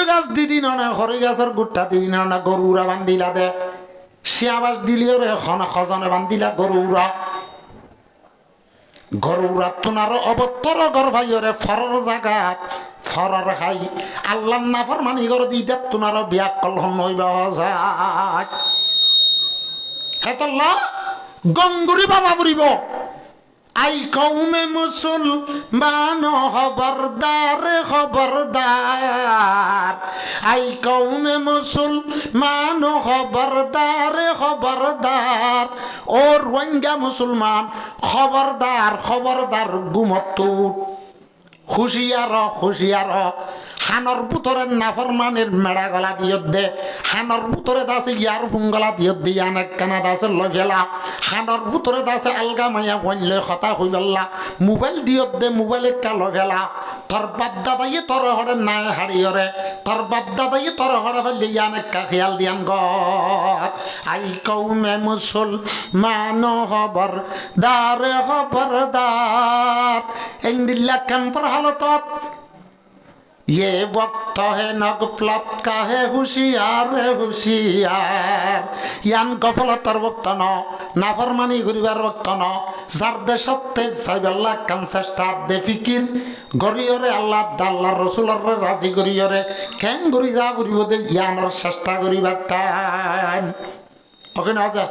গাছ দিদি না হরই গাছের গুট্টা দিদি না গরুরা বান্ধিলা দে শিয়াবাস দিলেও রে খজনে বান্ধিলা গরুরা তোনার অবতর গর্ভাইরে ফরর জাগাত ফরর হাই আল্লাহ নাফর মানি গর দি দেব তোনার বিয়া কলহন হইবা যায় হেতল্লা গঙ্গুরি বাবা বুড়িব আই কৌমে মুসলমান খবরদার আই কৌমে মুসলমান খবরদার ও রোহিঙ্গা মুসলমান খবরদার গুমত হুশিয়ার হানর ভিতরে নাফরমানের মেড়া গলা দিয়ত দে হানর ভিতরে দাসে ইয়ার ফুঙ্গলা দিয়ত দি অনেক কানা দাসে লজেলা হানর ভিতরে দাসে আলগা মাইয়া বনলে কথা হইবেলা মোবাইল দিয়ত দে মোবাইলে কালো ফেলা তোর বাপ দাদাই তোর হরে নাই হাড়িয়রে তোর বাপ দাদাই তোর হরে ফেললে অনেক কা খেয়াল দিয়ান গর আই কৌমে মুসলমান খবরদার ইন্দিল্লা ক্যাম্পর হালতত ये वक्त है नगफलत का है हुशियार यान गफलतर वक्त न नाफरमानी करिबार वक्त न जार देशते साइबाल्ला कान चेष्टा दे फिकिर गरियरे अल्लाह दाल्ला रसूलर राजी करियरे केन गरि जा करिब दे यानर चेष्टा करिबार टाइम ओके ना जा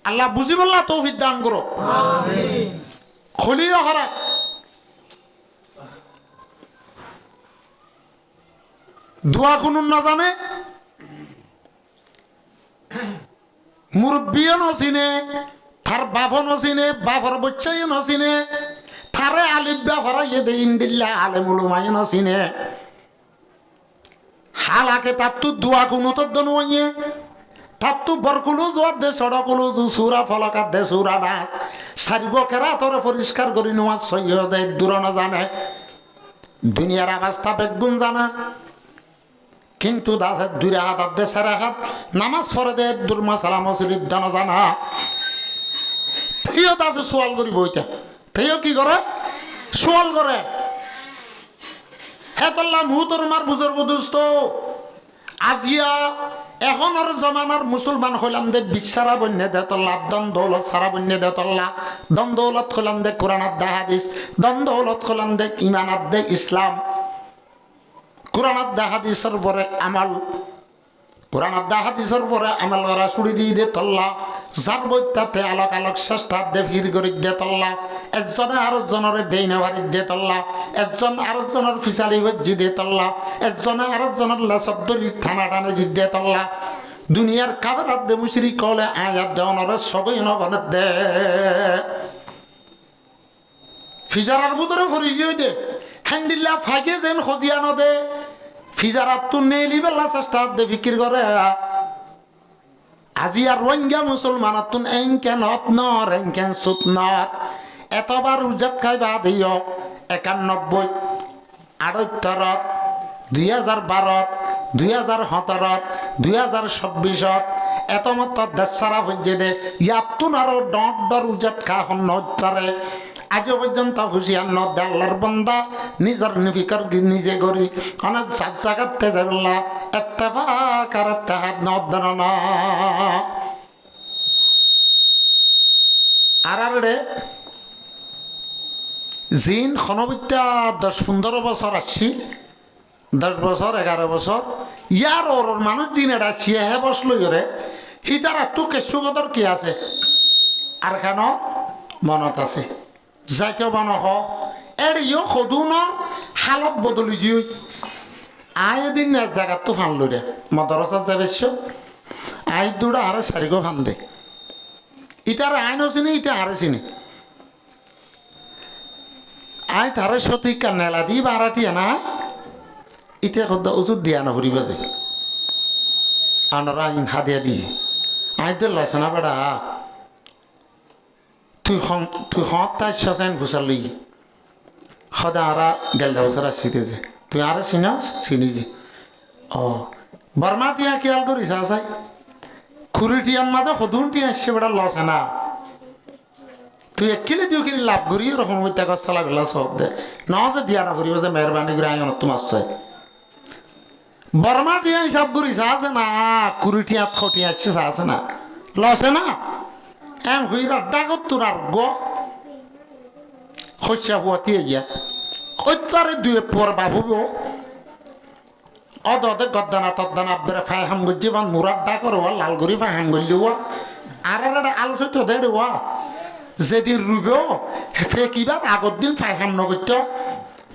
अल्लाह बुझिबल्ला तौफिक दान करो आमीन खलिया हरा दुआ कुनुन ना जाने मुरब्बियो न चिने थार बाफो न चिने बाफर बच्चायो न चिने थारे आलिफ बा फराइए दे इनदिल्ला आलेमुल उमाय न चिने हालाके तात्तु दुआ कुनु तो दनुवाइए तात्तु बरकुलु जोआ दे सड़कुलु जो सूरा फलका दे सूरा दास सारिगो केरा तोरे परिष्कार करि नुआ सह्य दे दूर न जाने दुनियार अवस्था बेगुन जाना किंतु दास दूरे हाथ दे सारे हाथ नमाज पढ़े दे दुर्मा सलाम मसजिद दाना जाना फिर दास सवाल करी बोइते তেও কি করে সোয়াল করে হে তল্লা মুহূর্তর মার বুজুর্গ দোস্ত আজিয়া এখন আর জমানার মুসলমান হইলাম দে বিশ্বারা বন্যে দে তল্লা দন দৌলত সারা বন্যে দে তল্লা দন দৌলত হইলাম দে কোরআনাত দে হাদিস দন দৌলত হইলাম দে ইমানাত দে ইসলাম কোরআনাত দে হাদিসের পরে আমাল কোরআনাত দে হাদিসের পরে আমাল করা ছুড়ি দিয়ে দে তল্লা যার বইতাতে আলোক আলোক চেষ্টা দে ভির করি দে তল্লা একজনে আরেকজনের দেই নেভারি দে তল্লা একজন আরেকজনের ফিসালি হজ্জি দে তল্লা একজনে আরেকজনের লেসবদরি থানা টানে দি দে তল্লা দুনিয়ার কাবেরাত দে মুশরিক কলে আয়াত দেওয়ানোর সবই নগনের দে ফিজারার ভিতরে ভরি গিয়ে দে হ্যান্ডিল্লা ফাঁকে যেন খজিয়ানো দে ফিজারাত তো নেইলি বেলা চেষ্টা দে বিক্রি করে আজি আর রোহিঙ্গা মুসলমানাতুন এনকেন হতনর এনকেন সুতনর এতবার উজাব খাইবা দিও 91 78 2012 2017 2026 এত মত দেশ সারা হয়ে দে ইয়াতুন আরো ডর উজাব খা হন পারে আজও পর্যন্ত হুশিয়ার ন দে আল্লাহর বান্দা নিজের নিফিকার নিজে করি অনেক সাত জায়গাতে যাবল্লা এত্তেফাক আর এত্তেহাদ নদ্দান না আর রে জিন খনবিদ্যা 10-15 বছর আসছি 10 বছর 11 বছর ইয়ার ওর মানুষ জিন এটা ছিয়ে হে বসলো রে হিতারা তো কেশুগতর কি আছে আর কেন মনত আছে যাইতে মন হ এড়িও সদু ন হালত বদলি গিয়ে আয় এদিন এক জায়গা তো ফানলো রে মদরসা যাবে আই দুটা আরে সারিগো ফান দে ইতার আইনও চিনি ইটা আরে চিনি আই তারে সতী কান্নেলা দি বারাটিয়া না ইতে খদ্দা ওষুধ দিয়া না ফুরিবা যে আনরা আইন হাদিয়া দি আই দে লস না বেড়া তুই তাই সসাইন ফুসালি সদা আরা গেল বছর আসিতে যে তুই আরে চিনাস চিনি যে ও বর্মা টিয়া খেয়াল করিস আসাই খুরি টিয়ার মাঝে সদুন টিয়া আসছে বেড়া লস না তুই একিলে দিও কিনি লাভ করি এরকম হইতে চলা গেলা সব দে নজে দিয়া না করিব যে মেহরবানি করে আইন তোমার চাই বর্মা টিয়া হিসাব করিস আছে না কুড়ি টিয়া খটিয়া আসছে আছে না লসে না এম হইরা ডাকত তোর আর গ শস্যা হুয়াতিয়ে গিয়া ওইটারে দুয়ে পর বাবুব অদে গদ্দানা তদ্দানা বেড়ে ফাই হাম গজ্জি বান মুরাদ ডাকর হওয়া লালগুড়ি ফাই হাম গল্লি হওয়া আর আলোচ তো দে হওয়া যেদিন রুবে ফে কিবার আগর দিন ফাই হাম নগত্য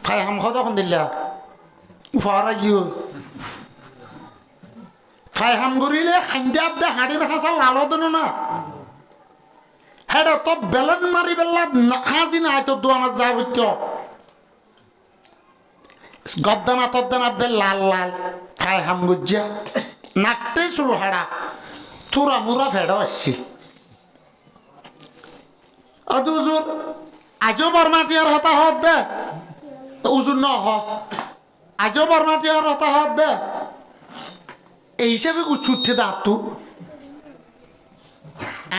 ফাই হাম সদখন দিলা ফরা গিয়ে ফাই হাম করিলে হান্দিয়া দে হাঁড়ির হাসা লালো দেন না হ্যাঁ তো বেলেন মারি বেলা হাজি না হয়তো দোয়ানা যা হইত গদ্দানা তদ্দানা বে লাল লাল ফাই হাম গুজিয়া নাকতেই ছিল হেড়া তুরা মুরা ফেড়া আসছি উজুর আজও বর্মাটিয়ার হতাহত দে উজুর ন হ আজও বর্মাটিয়ার হতাহত দে এই হিসাবে উঠছে দাঁত তো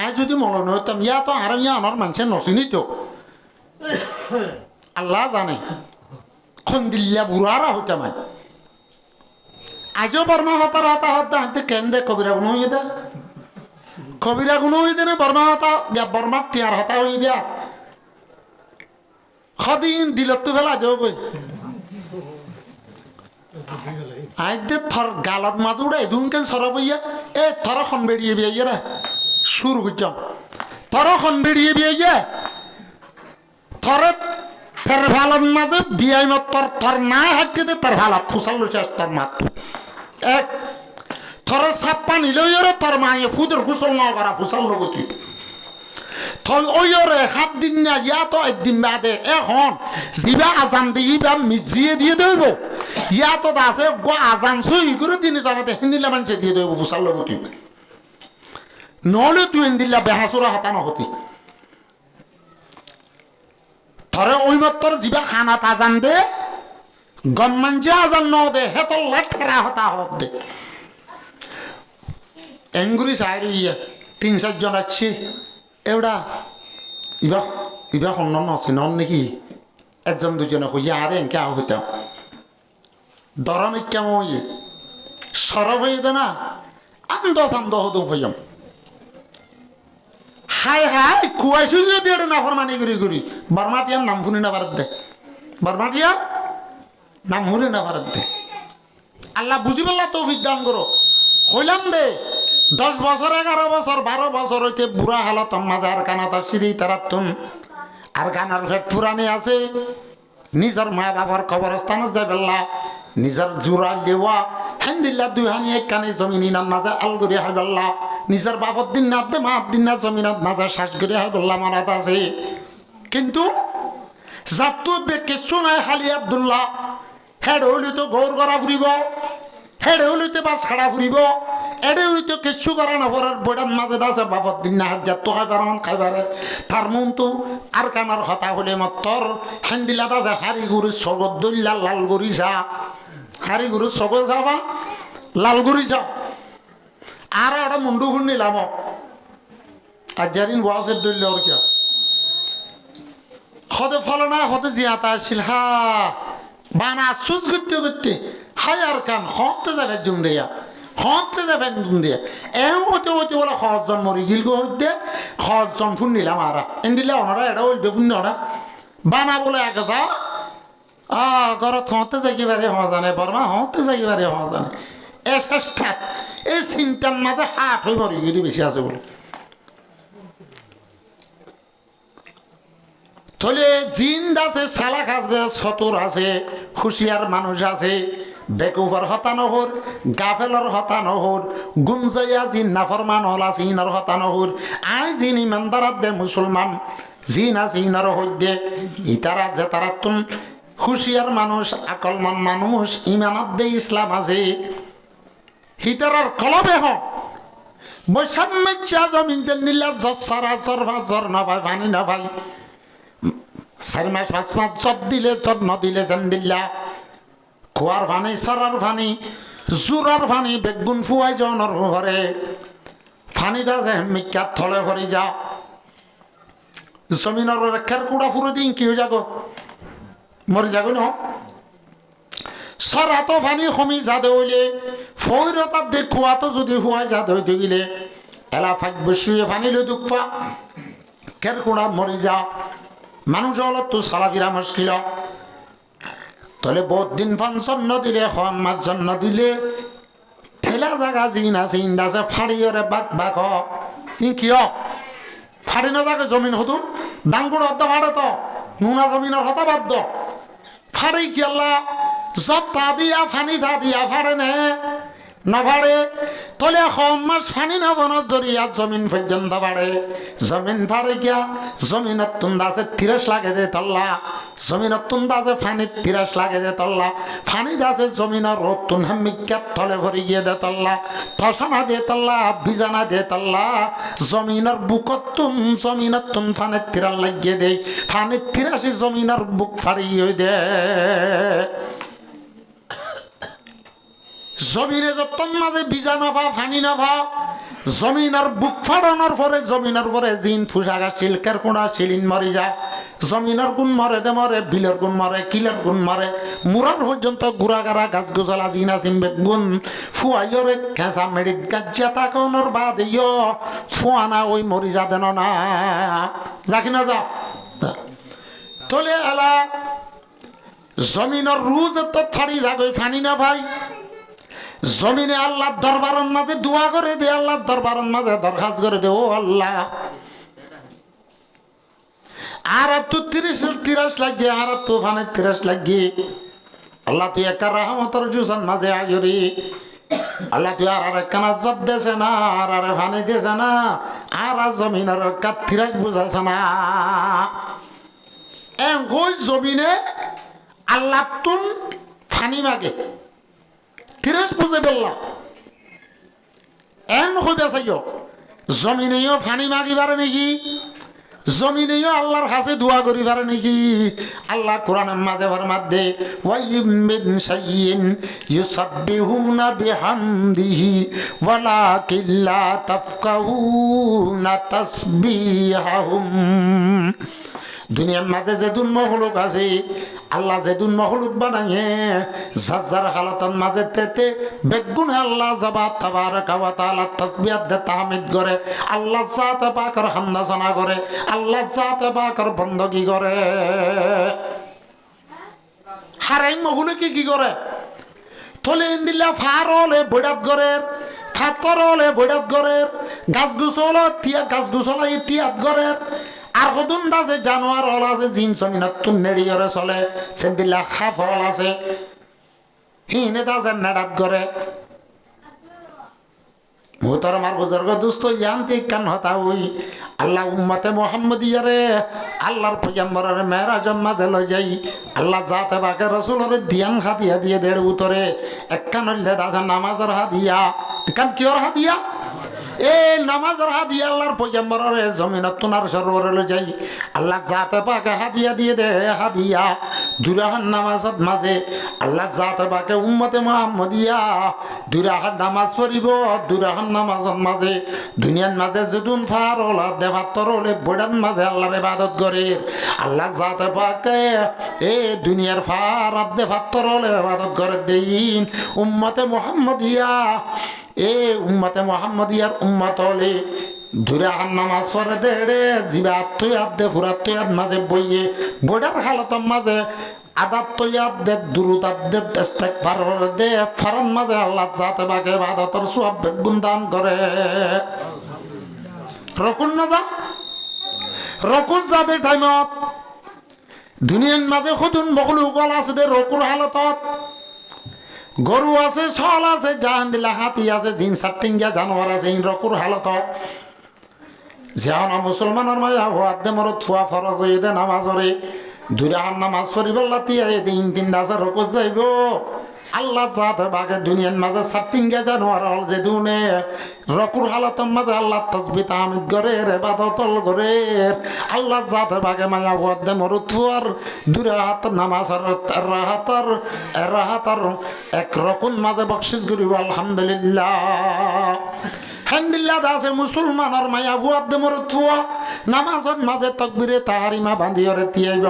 আজ যদি মনে হইতাম ইয়া তো আর ইয়া আমার মানুষের নচিনি তো আল্লাহ জানে খন্দিল্লা বুড়ারা হইতাম আজও বর্মা হতার হতাহত দে কেন দে কবিরা গুণ হয়ে দে কবিরা গুণ হয়ে দে না বর্মা হতা বর্মার টিয়ার হতা হয়ে দিয়া সদিন দিলত তো ফেলা যাও গই আই দে থর গালত মাছ উড়ে দুনকে সরব ইয়া এ থর খন বেরিয়ে বিয়ে রে শুরু করছাম থর খন বেরিয়ে বিয়ে থরে তার ভালোর মাঝে বিয়াই মতর থর না হাঁটতে দে তার ভালো ফুসাল শেষ তার মাত্র এক থরে ছাপ্পা নিলেও তোর মায়ে ফুদের গুসল না করা ফুসাল লগতি ওইরে 7 দিন না ইয়া তো একদিন বাদে এখন জিবা আজান দিয়ে বা মিজিয়ে দিয়ে দেব ইয়া তো আছে গো আজান সই করে দিন জানাতে হিন্দিলা মানুষে দিয়ে দেব ফুসাল লগতি নহলে তুই হিন্দিলা বেহাসুরা হতানো হতি থরে ওই মাত্র জিবা খানা আজান দে গনমান যে আজান ন দে হে তো লাঠেরা হতা হত দে এঙ্গুরি সাইরি 3-4 জন আছে এওড়া ইবা ইবা সন্ন নচিন নেকি একজন দুজনে হইয়া আরে এনকে আও হইতাম দরমিক কেমন ইয়ে সরব হয়ে দে না আন্দ চান্দ হতো হইয়াম হাই হাই কুয়াইছি যদি এটা না ফরমানি করি বর্মাটিয়ার নাম শুনি না পারত দে বর্মাটিয়া নাম শুনি না পারত দে আল্লাহ বুঝি পেলা তৌফিক দান করো হইলাম দে 10 বছর 11 বছর 12 বছর হইতে বুড়া হালত মাজার কানাতা সিঁড়ি তারাতুন আর গানার ফেট পুরানি আছে নিজের মা বাবার কবরস্থানে যাই বেলা নিজের জোড়া লেওয়া হ্যান্দিল্লা দুই হানি এক কানে জমিনার মাঝে আলগরি হাই বেলা নিজের বাপর দিন না দে মার দিন না জমিনাত মাঝে শ্বাস করে হাই বেলা মারাত আছে কিন্তু যাতো কিছু নাই খালি আব্দুল্লাহ হেড হইলে তো গৌর করা ফুরিব হেড হইলে তো বাস খাড়া ফুরিব এডে হইতো কিছু করা না পড়ার বইটার মাঝে আছে বাপর দিন না হাজার তো খাইবার খাইবারে তার মন তো আর কানার কথা হলে মতর হ্যান্দিলা আছে হারি গুরু সগত দল্লা লাল গরি যা হারি গুরু সগত যাবা লাল গরি যা আর একটা মুন্ডু ফুল নিলাম আর যারিন ওয়াজের দল্য ওর কে হতে ফলো না হতে জিয়াতা আসছিল হা বানা সুস করতে করতে হাই আর কান হতে যাবে জুম দেয়া হতে যাবেন দিয়ে এম হতে হতে বলে সহজন মরি গিল গো হইতে সহজন ফুন নিলাম আর দিলে ওনারা এটা হইবে ফুন ওরা বানা বলে এক যা ঘরত হতে যাইবারে হওয়া জানে বর্মা হতে যাইবারে হওয়া জানে এ শেষঠাত এই চিন্তার মাঝে হাট হয়ে মরি গিলি বেশি আছে বলে তাহলে জিন্দ আছে সালাক আছে সতর আছে হুঁশিয়ার মানুষ আছে বেকুফার হতানহর গাফেলর হতানহর গুমজাইয়া জিন নাফরমান হলা সিনার হতানহর আই জিন ইমানদারাত দে মুসলমান জিন আছে ইনার হইদে ইতারা যে তারা তুন হুঁশিয়ার মানুষ আকলমান মানুষ ইমানাত দে ইসলাম আছে হিতারার কলবে হ বৈষম্যা জমিন যে নীলা জসারা জরভা জর না ভাই পানি না ভাই 4 মাস 5 মাস জব দিলে জব ন দিলে যেন দিল্লা খোয়ার ভানি সরার ভানি জোরার ভানি বেগুন ফুয়াই জনের ঘরে ফানি দা যে মিক্কাত থলে ভরি যা জমিনের রেখার কুড়া ফুরে দিন কি হয়ে যাগো মরি যাগো ন সরা তো ভানি কমি যাদে হইলে ফৈরতার দেখ খোয়া তো যদি ফুয়াই যাদে হইতে গেলে এলা ফাইক বসিয়ে ফানিলে দুঃখ পা কের কুড়া মরি যা মানুষ অলপ তো সালাফিরা মুশকিল তাহলে বহুত দিন ফাংশন ন দিলে মাছ জন্য দিলে ঠেলা জায়গা জিন আছে ইন্দাছে ফাড়িয়রে বাক বাক কিয় ফাড়ি না জায়গা জমিন হতুন ডাঙ্গুড় হতে ফাড়ে তো নুনা জমিনের হতা বাধ্য ফাড়ি কি আল্লাহ যত্তা দিয়া ফানি থা দিয়া ফাড়ে নে নভাড়ে তলে মাস ফানি নবনত জরিয়া জমিন পর্যন্ত বাড়ে জমিন ফাড়ে গিয়া জমিনত তুন্দাছে 30 লাগে দে তল্লা জমিনত তুন্দাছে ফানি 30 লাগে দে তল্লা ফানি দাসে জমিনের রোদ তুন হামিকাত তলে ভরি গিয়ে দে তল্লা তসানা দে তল্লা বিজানা দে তল্লা জমিনের বুকত তুন ফানি 30 লাগিয়ে দে ফানি 83 জমিনের বুক ফাড়ি দে জমিনে যত মাঝে বীজা নভা ফানি নভা জমিনের বুক ফাড়ানোর পরে জমিনের পরে জিন ফুসাগা সিল্কের কোনা সিলিন মরি যা জমিনের গুণ মরে দে মরে বিলের গুণ মরে কিলের গুণ মরে মুরার পর্যন্ত গুড়াগাড়া গাছ গোছালা জিনা চিনবে গুণ ফুয়াইরে খেঁচা মেডিক গাজ্জা তাকনের বাদ ইয় ফুয়ানা ওই মরি যা দেন না যাকি না যা তোলে এলা জমিনের রুজ তো থাড়ি যাগই ফানি না ভাই জমিনে আল্লাহর দরবারের মাঝে দোয়া করে দে আল্লাহর দরবারের মাঝে দরখাস্ত করে দে ও আল্লাহ আর তো 30 লাগিয়ে আর তো ফানে 30 লাগিয়ে আল্লাহ তুই একা রহমতের জুসান মাঝে আয়রি আল্লাহ তুই আর কানা জব দেছে না আর ফানে দেছে না আর জমিনের কাত 30 বুঝাছে না ওই জমিনে আল্লাহ তুন ফানি মাগে 30 বুঝে বললা এন হইবে চাইও জমিনেও ফানি মাগিবার নাকি জমিনেও আল্লাহর কাছে দোয়া করি পারে নাকি? আল্লাহ কোরআনের মাঝে ফরমাতে ওয়াইম মিন শাইইন ইউসাব্বিহুনা বিহামদিহি ওয়ালাকিন লা তাফকাহুনা তাসবিহাহুম। দুনিয়ার মাঝে যেদুন মখলুক আছে, আল্লাহ যেদুন মখলুক বানাইয়ে যার হালাতন মাঝে তেতে বেগুনে আল্লাহ জবা তাবারাকা ওয়া তাআলা তাসবিহ দে তাহমিদ করে, আল্লাহ জাতে পাকের হামদ সানা করে, আল্লাহ জাতে পাকের বندگی করে। হারাই মখলুকে কি করে? তলে ইন্দিল্লা ফারলে বৈরাত গরের, ফাতরলে বৈরাত গরের, গাছগুছল তিয়া গাছগুছল ইতিয়াত গরের, আর কদুন আছে জানোয়ার হল আছে, জিন জমিনত তুন নেড়িয়রে চলে, সেন্দিল্লা খাপ হল আছে, হিনে আছে নেড়াত গরে। মুহতর আমার বুজুর্গ দুস্থ ইয়ান্তিক কান হতা হই আল্লাহ উম্মতে মুহাম্মদিয়ারে আল্লাহর পয়গম্বরের মেরাজের মাঝে লই যাই, আল্লাহ জাতে বাকে রাসূলের ধ্যান হাদিয়া দিয়ে দেড় উতরে একখান হইলে দাসা নামাজের হাদিয়া, একখান কিয়র হাদিয়া? এ নামাজের হাদিয়া আল্লাহর পয়গম্বরের জমিনত তুনার সরোবরে লই যাই, আল্লাহ জাতে পাকে হাদিয়া দিয়ে দে হাদিয়া দুরাহান নামাজত মাঝে আল্লাহ জাতে পাকে উম্মতে মুহাম্মদিয়া দুরাহান নামাজ পড়িব, দুরাহান নামাজত মাঝে দুনিয়ার মাঝে যদুন ফার ওলা দেবাত্তর হলে বড়ান মাঝে আল্লাহর ইবাদত করে, আল্লাহ জাতে পাকে এ দুনিয়ার ফার দেবাত্তর হলে ইবাদত করে দেইন উম্মতে মুহাম্মদিয়া। এ উম্মতে মুহাম্মদিয়ার উম্মত হলে দুরাহান নামাজ পড়ে দেড়ে জিবা আত্ময়াদ দে ফুরাত্ময়াদ মাঝে বইয়ে বড়ার হালতর মাঝে আদাত তৈয়াদ দে দুরুদাত দে ইস্তেগফার দে ফারান মাঝে আল্লাহ জাতে পাকে ইবাদতের সওয়াব বেগুন দান করে। রকুন না যা রকুন যাদের টাইমত দুনিয়ার মাঝে খুদুন মখলুক আছে দে রকুর হালতত, গরু আছে, ছল আছে, জাহান দিলা হাতি আছে, জিন সাতটিঙ্গা জানোয়ার আছে, ইন রকুর হালতত যেন মুসলমানের মায়া হওয়ার দে মরত ফুয়া ফরজ হয়ে দে নামাজরে দুরাহান নামাজ পড়িবল্লা তিয়া দিন তিন দাসা রকুজ যাইব। আল্লাহ জাতে বাকে দুনিয়ার মাঝে সাতটিঙ্গা জানোয়ার হল যে দুনে রকুর হালতের মাঝে আল্লাহ তাসবিহ তাহমিদ করে ইবাদতল করে, আল্লাহ জাতে বাকে মায়া হওয়ার দে মরত ফুয়ার দুরাহাত নামাজের রাহাতর এক রকুন মাঝে বকশিস করিব আলহামদুলিল্লাহ। হামদুলিল্লাহ দাসে মুসলমানের মায়া ভুয়াদ দে মরত ফুয়া নামাজের মাঝে তকবিরে তাহারিমা বান্ধিয়রে তিয়াইব,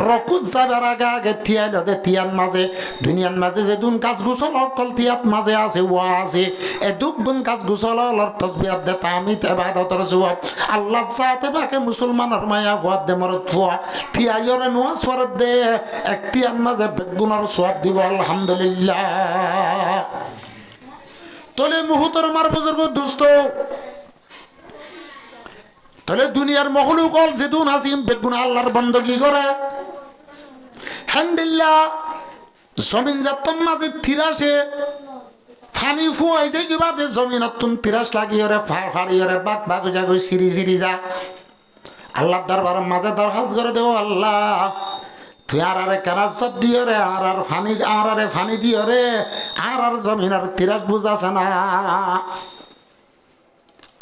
রকুজ যাবার আগে আগে তিয়াইল দে তিয়ান মাঝে দুনিয়ার মাঝে যে দুন কাজ গুছল অকল তিয়াত মাঝে আছে ওয়া আছে এ দুক দুন কাজ গুছল অলর তাসবিহ দে তাহমিদ ইবাদতের সওয়াব আল্লাহ জাতে পাকে মুসলমানের মায়া ভুয়াদ দে মরত ফুয়া তিয়াইরে নামাজ পড়ে দে এক তিয়ান মাঝে বেগুনের সওয়াব দিব আলহামদুলিল্লাহ। তলে মুহূর্তের মার বুজুর্গ দুস্থ তলে দুনিয়ার মখলুক হল যেদুন হাসিম বেগুন আল্লাহর বন্দগি করে। হামদুলিল্লাহ জমিন যাতম মাঝে থিরাসে ফানি ফুয়াই যায় কিবা দে জমিনতুন তিরাস লাগিয়ে ফাড়িয়ে বাক বাক যাগো সিরি সিরি যা আল্লাহ দরবারের মাঝে দরখাস্ত করে দেব, আল্লাহ তুই আরে কেরাজত দিও রে, আর ফানি আরে ফানি দিও রে, আর জমিনের তিরাস বুঝাছে না।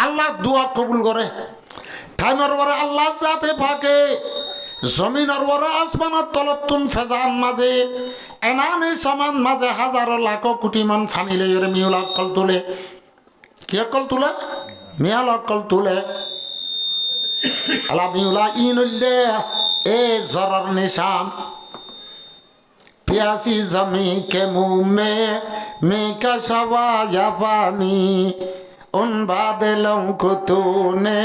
আল্লাহ দোয়া কবুল করে। টাইমের পরে আল্লাহ জাতে পাকে জমিনের পরে আসমানের তলতুন ফেজান মাঝে এনানি সমান মাঝে হাজারো লাখ কোটি মান ফানি লইরে মিউল অকল তুলে, কি অকল তুলে? মিয়াল অকল তুলে। আল্লাহ মিউলা ইনলে ए जरर निशान प्यासी जमी के मुंह में का शवाया पानी उन बादलों को तूने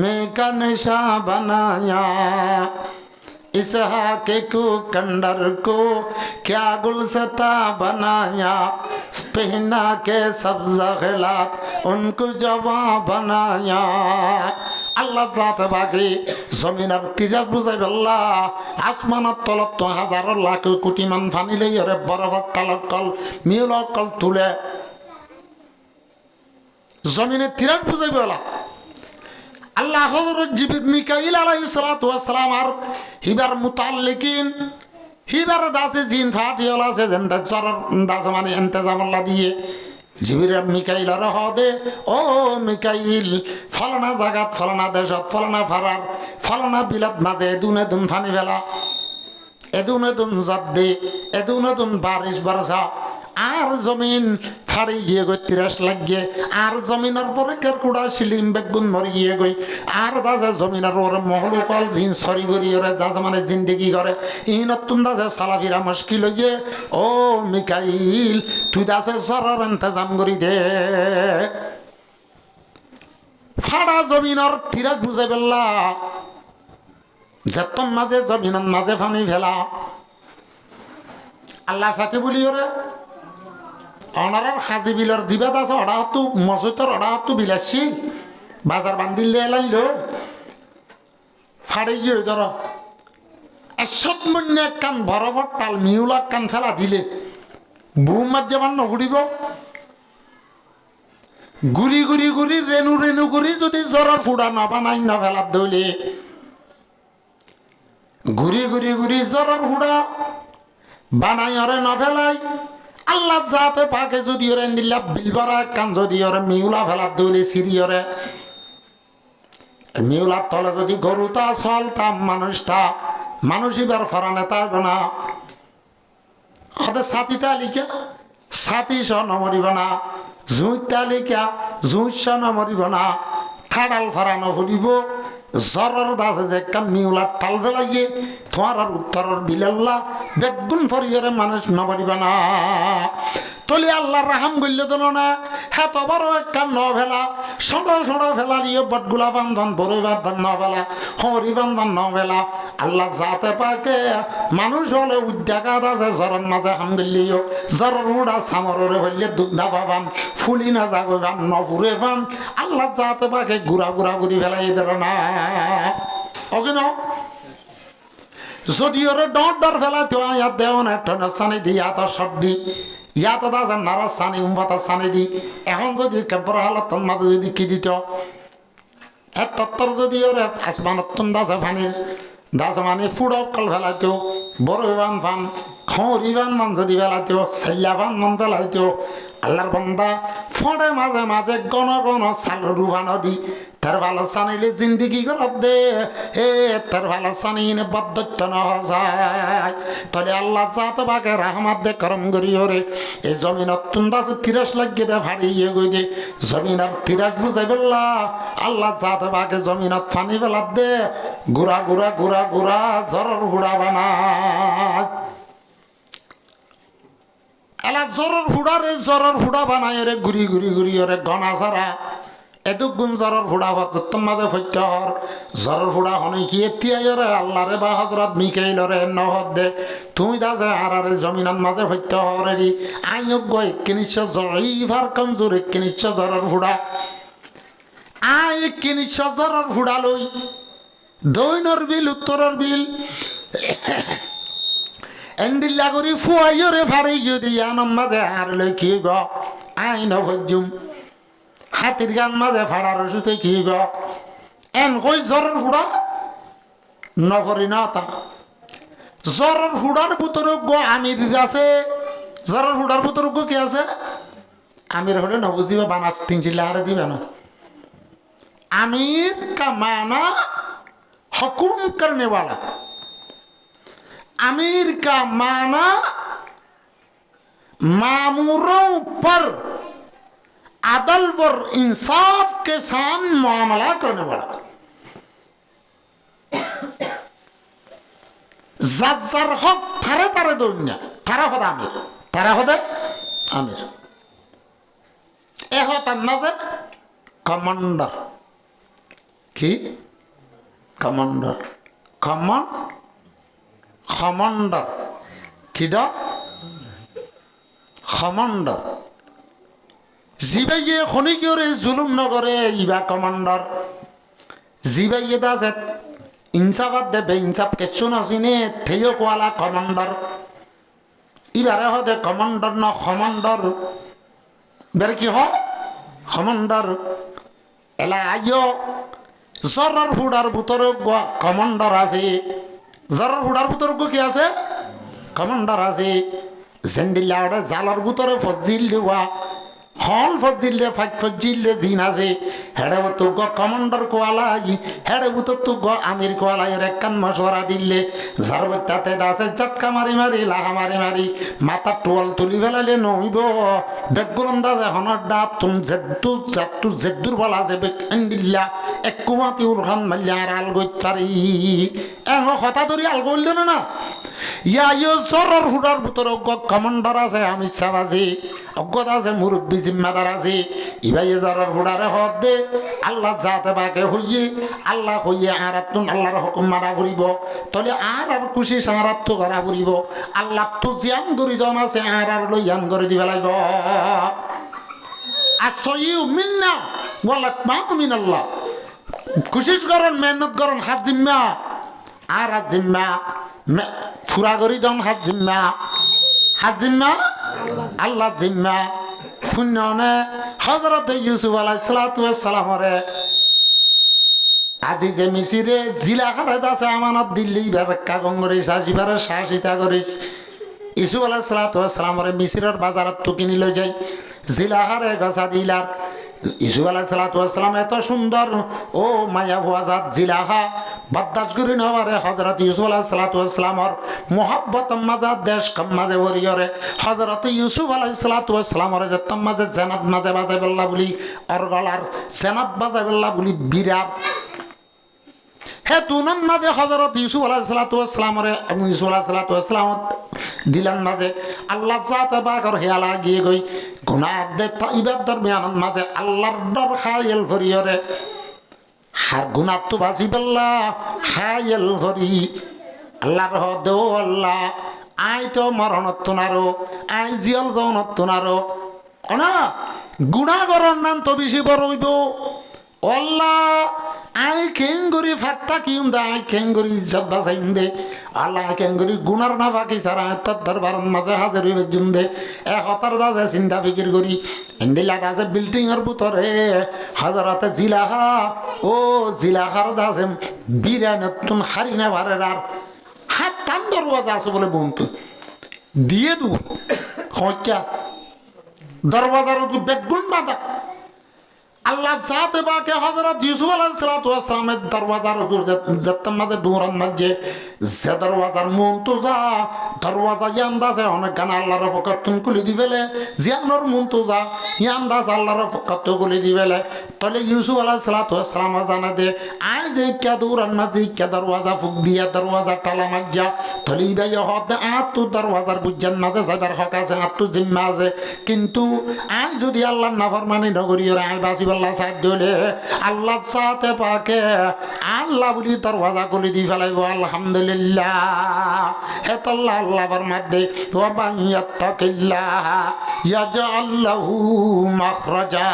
मैं का नशा बनाया, इसहाक को कंडर को क्या गुलसता बनाया, पहना के सब्ज खिलात उनको जवा बनाया। আল্লাহ জাতে বাগে জমিনের তিরাস বুঝাই আল্লাহ আসমানের তলত তো হাজার লাখ কোটি মান ফানি লইরে বরফ কালকল মিউল অকল তুলে জমিনের তিরাস বুঝাই বলা। আল্লাহ হযরত জিবরিল মিকাইল আলাইহিস সালাতু ওয়াস সালাম আর হিবার মুতাল্লিকিন হিবার দাসে জিন ফাটিওলা আছে জেন্দা চর দাস মানে ইন্তজাম আল্লাহ দিয়ে জিবির মিকাইল আর হদে ও মিকাইল ফলানা জাগাত ফলানা দেশত ফলানা ফারার ফলানা বিলাত মাঝে এদুন ফানি ফেলা এদুন জাত দে এদুন বারিশ বারসা আর জমিন ফাড়ি গিয়ে গই 30 লাগিয়ে আর জমিনের পরে কেরকুড়া শিলিম বেগুন মরি গিয়ে গই আর দাজে জমিনের ওর মহলুকল জিন সরি করি ওরে দাজে মানে জিন্দেগি করে ইনতুন দাজে সালাফিরা মুশকিল হইয়ে ও মিকাইল তুই দাজে জরার ইন্তজাম করি দে ফাড়া জমিনের তিরাজ বুঝে বেল্লা যেতম মাঝে জমিনের মাঝে ফানি ফেলা আল্লাহ সাথে বলি ওরে অনারার হাজি বিলের দিবাদ আছে ওটা হতো মসজিদের ওটা হতো বিলাসী বাজার বান্দিলে এলাইল ফাড়ে গিয়ে ধর এসত মন্য কান বরফর টাল মিউলা কান ফেলা দিলে বুম মাঝে মান নফুড়িব ঘুরি ঘুরি ঘুরি রেণু রেণু করি যদি জ্বরের ফুড়া না বানাই না ফেলার দইলে ঘুরি ঘুরি ঘুরি জ্বরের ফুড়া বানাই ওরে না ফেলাই আল্লাহ যাতে পাকে যদি ওরে নিলা বিলবারা কান যদি ওরে মিউলা ফেলার দইলে সিরি ওরে মিউলার তলে যদি গরুটা চলতাম মানুষই বার ফরানে তা না ওদের সাথীটা লিখা সাথী সহ নমরিব না জুঁইটা লিখা জুঁই সহ নমরিব না ঠাডাল ফরানো ফুরিব জ্বরের দাসে যে কান মিউলার টাল ফেলাইয়ে তোমার আর উত্তরের বিলাল্লা বেগুন ফরিয়ারে মানুষ নমরিব না তলি আল্লাহর রাহাম গল্য দিল না হ্যাঁ তো বড় কান ন ফেলা সড়ো ফেলা দিয়ে বটগুলা বান্ধন বড় বান্ধন ন ফেলা হরি বান্ধন ন ফেলা আল্লাহ যাতে পাকে মানুষ হলে উদ্যাগাত আছে জ্বরের মাঝে হাম গল্লিও জ্বরের উড়া সামরে হইলে দুধ না পাবান ফুলি না যাগো পান নফুরে পান আল্লাহ যাতে পাকে ঘুরা ঘুরি ফেলাই দিল না ওকে না যদি ওরে ডর ফেলা তো ইয়াত দেওয়ান একটা সানি দি ইয়াত সব দি ইয়াত দাজা নারাজ সানি উম্বাতা সানি দি এখন যদি কেম্পর হালত মাঝে যদি কি দিত এত তত্তর যদি ওরে আসমানত দাজা ফানির দাজা মানে ফুড়কল ফেলাইতো বড় ইবান ফান খড় ইবান মান যদি ফেলাইতো সাইয়া ফান মান ফেলাইতো আল্লাহর বন্দা ফড়ে মাঝে মাঝে গণ সাল রুবানো দি তার ভালো সানিলে জিন্দিগি করত দে এ তার ভালো সানিনে বদ্ধত্ব না যায় তাহলে আল্লাহ যাতে বাকে রহমত দে করম করি ওরে এই জমিনত তুন্দাজ 30 লাগিয়ে দে ফাড়িয়ে গই দে জমিনার 30 বুঝাই বললা আল্লাহ যাতে বাকে জমিনত ফানি ফেলাত দে গুড়া জ্বরের হুড়া বানায় এলা জ্বরের হুড়া বানায় রে ঘুরি ওরে গনা সারা এদুক গুণ জ্বরের হুড়া তোর মাঝে ফত্যহর জ্বরের হুড়া হনে কি এতিয়াই রে আল্লাহ রে বা হজরত মিকাইল রে নহদ দে তুমি দাজে আর জমিনার মাঝে ফত্যহর রে আয়োগ্য কিনিচ্ছ জয়ীভার কমজোর কিনিচ্ছ জ্বরের হুড়া কিনিচ্ছ জ্বরের হুড়া লই দৈনর বিল উত্তরের বিল এন্দিল্লা করি ফুয়াইরে ফাড়ি যদি আনম মাঝে আর লই কি গ আইন ভজুম হাতির গান মাঝে ফাড়ার সুতে কি গ এন কই জ্বরের হুড়া নকরি না তা জ্বরের হুড়ার বুতরজ্ঞ আমির আছে জ্বরের হুড়ার বুতরজ্ঞ কি আছে আমির হলে নবুঝিবা বানাস 3 চিল্লা হাড়ে দিবে না আমির কা মানা हुकुम करने वाला अमीर का माना मामूरों पर अदल और इंसाफ के साथ मामला करने वाला जर हक थारे तारे दुनिया थारा होदा आमिर ए होता नजर कमांडर की कमांडर किदा कमांडर जिबाइये खनि करे जुलुम नगरे इबा कमांडर जिबाइये दासे इंसाफत दे बे इंसाफ के सुनसिने थेयो कोला कमांडर इबारे हो दे कमांडर न कमांडर बेर की हो कमांडर एला आयो জ্বরের হুড়ার বুতরজ্ঞ কমান্ডার আছে জ্বরের হুড়ার বুতরজ্ঞ কি আছে কমান্ডার আছে জেন্দিল্লা জালার বুতরে ফজিল দেওয়া হল ফজিলে ফাইক ফজিলে জিন আছে হেড়ে তো গ কমান্ডার কোয়ালাই হেড়ে তো গ আমির কোয়ালাই এর কান মশওয়ারা দিলে জারবতাতে দাসে চটকা মারি মারি লাহা মারি মারি মাথা টোয়াল তুলি ফেলালে নইব বেগুরন্দাজে হনর দাঁত তুম জেদ্দুর বলা আছে বেক এন্ডিল্লা এক কুমাতি উরখান মাল্লা আর আল গইতারি এহ হতা ধরি আল গইল না ইয়া ইয় জরর হুডার ভিতরে গ কমান্ডার আছে আমি সাবাজি অজ্ঞতা আছে মুরব্বী জিম্মাদার আছে ইবাই জরর হুডারে হদ দে আল্লাহ জাতে বাকে হইয়ে আল্লাহ হইয়ে আর তুন আল্লাহর হুকুম মানা করিব তলে আর খুশি সারাত্ব করা করিব আল্লাহ তো জিয়ান করি দন আছে আর লইয়ান করে দিবে লাগব আসয়ু মিন্না ওয়ালাক মা মিনাল্লাহ খুশি করন মেহনত করন হাত জিম্মা আর হাত জিম্মা ফুরা করি দন হাত জিম্মা আল্লাহ জিম্মা শূন্যনে হযরত ইউসুফ আলাইহিস সালামরে আজি যে মিসিরে জিলা খারাত আছে আমানত দিল্লি বেরকা গঙ্গরে সাজিবারে শাসিতা করিস ইউসুফ আলাইহিস সালামরে মিসিরের বাজারত তো কিনি লই যাই জিলা হারে গছা দিলার ইউসুফ আলাইহিস সালাম এত সুন্দর ও মায়া ওয়াজাত জিলাহা বাদাস করি নবারে হযরত ইউসুফ আলাইহিস সালামর মোহাব্বত মাজাত দেশ কম মাঝে ওরিয়রে হযরত ইউসুফ আলাইহিস সালামর যে তম মাঝে জান্নাত মাঝে বাজে বল্লা বলি অরগলার জান্নাত বাজে বল্লা বলি বিরাট হে তুনন মাঝে হযরত ইউসুফ আলাইহিস সালামরে ইউসুফ আলাইহিস সালাম দিলান মাঝে আল্লাহ জাতে বাগর হেলা গিয়ে গই গুনাহ দে তাইবার দরমিয়ান মাঝে আল্লাহর ডর খাইল ফরিয়রে হার গুনাহ তো বাসি বল্লা খাইল ফরি আল্লাহর হদ আল্লাহ আই তো মরণত নারো আই জিয়ল জনত নারো না গুনাহ করন নাম তো বেশি বড় হইব আল্লাহ আই কেঙ্গুরি ফাত্তা কিউম দা আই কেঙ্গুরি ইজ্জত বাঁচাইম দে আল্লাহ কেঙ্গুরি গুনার না ফাঁকি সারা তোর দরবারন মাঝে হাজার হইবে জুম দে এক হতার দাসে চিন্তা ফিকির করি এন্ডিলা দাসে বিল্ডিং এর ভিতরে হাজারাতে জিলাহা ও জিলাহার দাসে বিরা নতুন হারি না ভারে আর হাত টান দরওয়াজা আছে বলে বন্ধু দিয়ে দু হচ্ছা দরওয়াজার বেগুন বাঁধা আল্লাহ জাতে বাকে হযরত ইউসুফ আলাইহিস সালামের দরওয়াজার যত্তম মাঝে দূরান মাঝে যে দরওয়াজার মুনতুজা দরওয়াজা ইয়ান্দাজে অনেক গান আল্লাহর ফকতুন খুলে দিবেলে জিয়ানোর মুনতুজা ইয়ান্দাজ আল্লাহর ফকত খুলে দিবেলে তলে ইউসুফ আলাইহিস সালাম জানা দে আই যে কে দূরান মাঝে কে দরওয়াজা ফুক দিয়া দরওয়াজা টালা মাজ্জা তলে ইবাই হদ আত দরওয়াজার বুজ্জান মাঝে যাবার হক আছে আত জিম্মা আছে কিন্তু আই যদি আল্লাহর নাফরমানি নগরী আই বাসি আল্লাহ সাথ দিলে আল্লাহ সাথে পাকে আল্লাহ বলি দরওয়াজা খুলে দি ফেলাইব আলহামদুলিল্লাহ হেতাল্লাহ আল্লাহর মধ্যে ওয়া ইয়াত্তাকিল্লাহ ইয়াজআল লাহু মাখরাজা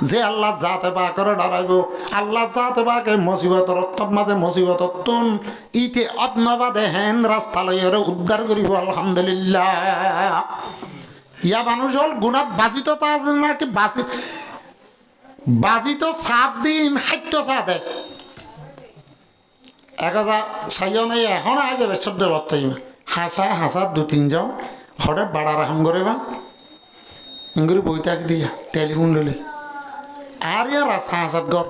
যে আল্লাহ জাতে পাকের ডরাইব আল্লাহ জাতে পাকে মুসিবতর রক্তর মাঝে মুসিবতন ইতে অদনবাদে হেন রাস্তা লইরে উদ্ধার করিব আলহামদুলিল্লাহ ইয়া মানুষ হল গুনাত বাজিত তা নাকি বাজি তো 7 দিন হাইতো সাথে এক সাইও নেই এখন আই যাবে শব্দ বর্তাই হাসা 2-3 জন হঠাৎ বাড়া রাখাম করে বা ইঙ্গুরি বইতাক দিয়া টেলিফোন ললে আর ইয়া রাস্তা হাসাত গর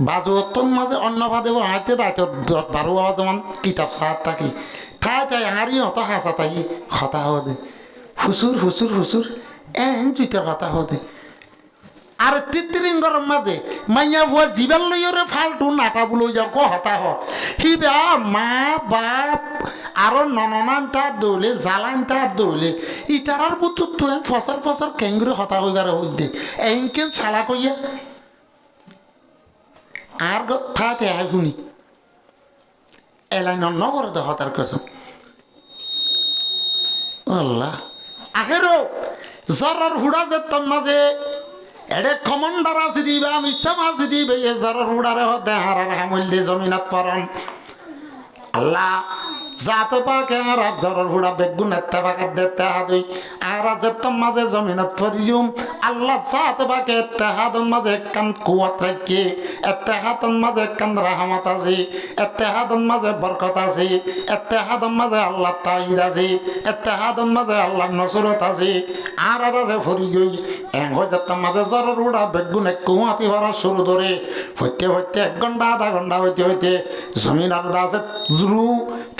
বাজুত্তর মাঝে অন্য ভাদে হাতে রাতে 10-12 আওয়াজ যেমন কিতাব সাত থাকি তাই আরই অত হাসা তাই হতা হদে ফুসুর এন চুইটার হতা হদে আর তিত্রিং গরম মাঝে মাইয়া বুয়া জীবাল লইরে ফালতু নাটা বুলো যাও ক হতা হ হিবা মা বাপ আরো নননান তার দৌলে জালান তার দৌলে ইতারার বুতু তো ফসর কেঙ্গুরি হতা হইবার হইতে এনকেন ছালা কইয়া আর থাতে আয় শুনি এলাই নন্ন করে দে হতার কাছে আল্লাহ আখেরো জরার হুড়া যেতাম মাঝে এডে কমান্ডার আছে দিবে আমি ইচ্ছা মাঝে দিবে এ জরার হুড়ারে হতে হারার হামুল্লে জমিনাত পরন আল্লাহ জাতে পাকে আরাব জরর হুড়া বেগুন এত্তেফাকাত দেতে হাদই আরা যেতম মাঝে জমিনত ফরিয়ুম আল্লাহ জাতে পাকে এত্তেহাদন মাঝে কান কুয়াত রাখে এত্তেহাদন মাঝে কান রাহমাত আছে এত্তেহাদন মাঝে বরকত আছে এত্তেহাদন মাঝে আল্লাহ তাইদ আছে এত্তেহাদন মাঝে আল্লাহ নসরত আছে আর আছে ফরিয়ই এং হয়ে যেতম মাঝে জরর হুড়া বেগুন এক কুয়াতি ভরা শুরু ধরে হইতে হইতে 1 ঘন্টা আধা ঘন্টা হইতে হইতে জমিন আর আছে জরু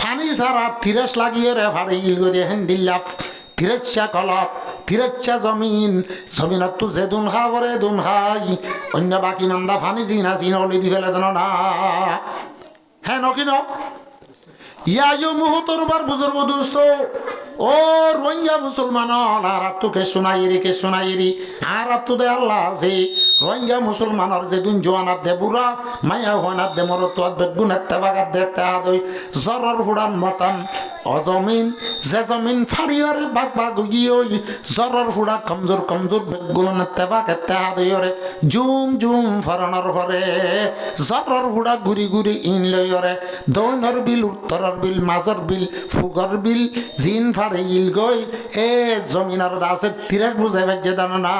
ফানি সারা তিরস লাগিয়ে রে ভাড়ে ইল করে হেন্দিল্লা তিরচ্ছা কলপ তিরচ্ছা জমিন জমিনত তো যেদুন খাবরে দুন খাই অন্য বাকি নন্দা ফানি জিনা জিনা অলি দি ফেলে দেন না হ্যাঁ নকিন ইয়া মুহূর্তর বার বুজুর্গ দোস্ত ও রোহিঙ্গা মুসলমান আর তোকে শোনাইরি আর তো দে আল্লাহ আছে রোহিঙ্গা মুসলমানের যেদিন জোয়ানাত দে বুড়া মায়া হওয়ানাত দে মরত বেগুনের তেবাগাত দে তেহাদই জরর হুড়ান মতান অজমিন যে জমিন ফাড়িয়রে বাগ বাগ গিয়ে জরর হুড়া কমজোর বেগুনের তেবাকে তেহাদইরে জুম ফরানোর ফরে জরর হুড়া ঘুরি ইন লইরে দৈনর বিল উত্তরর বিল মাজর বিল ফুগর বিল জিন ফাড়ে ইল গই এ জমিনার আছে তিরাস বুঝাই পাইছে জানো না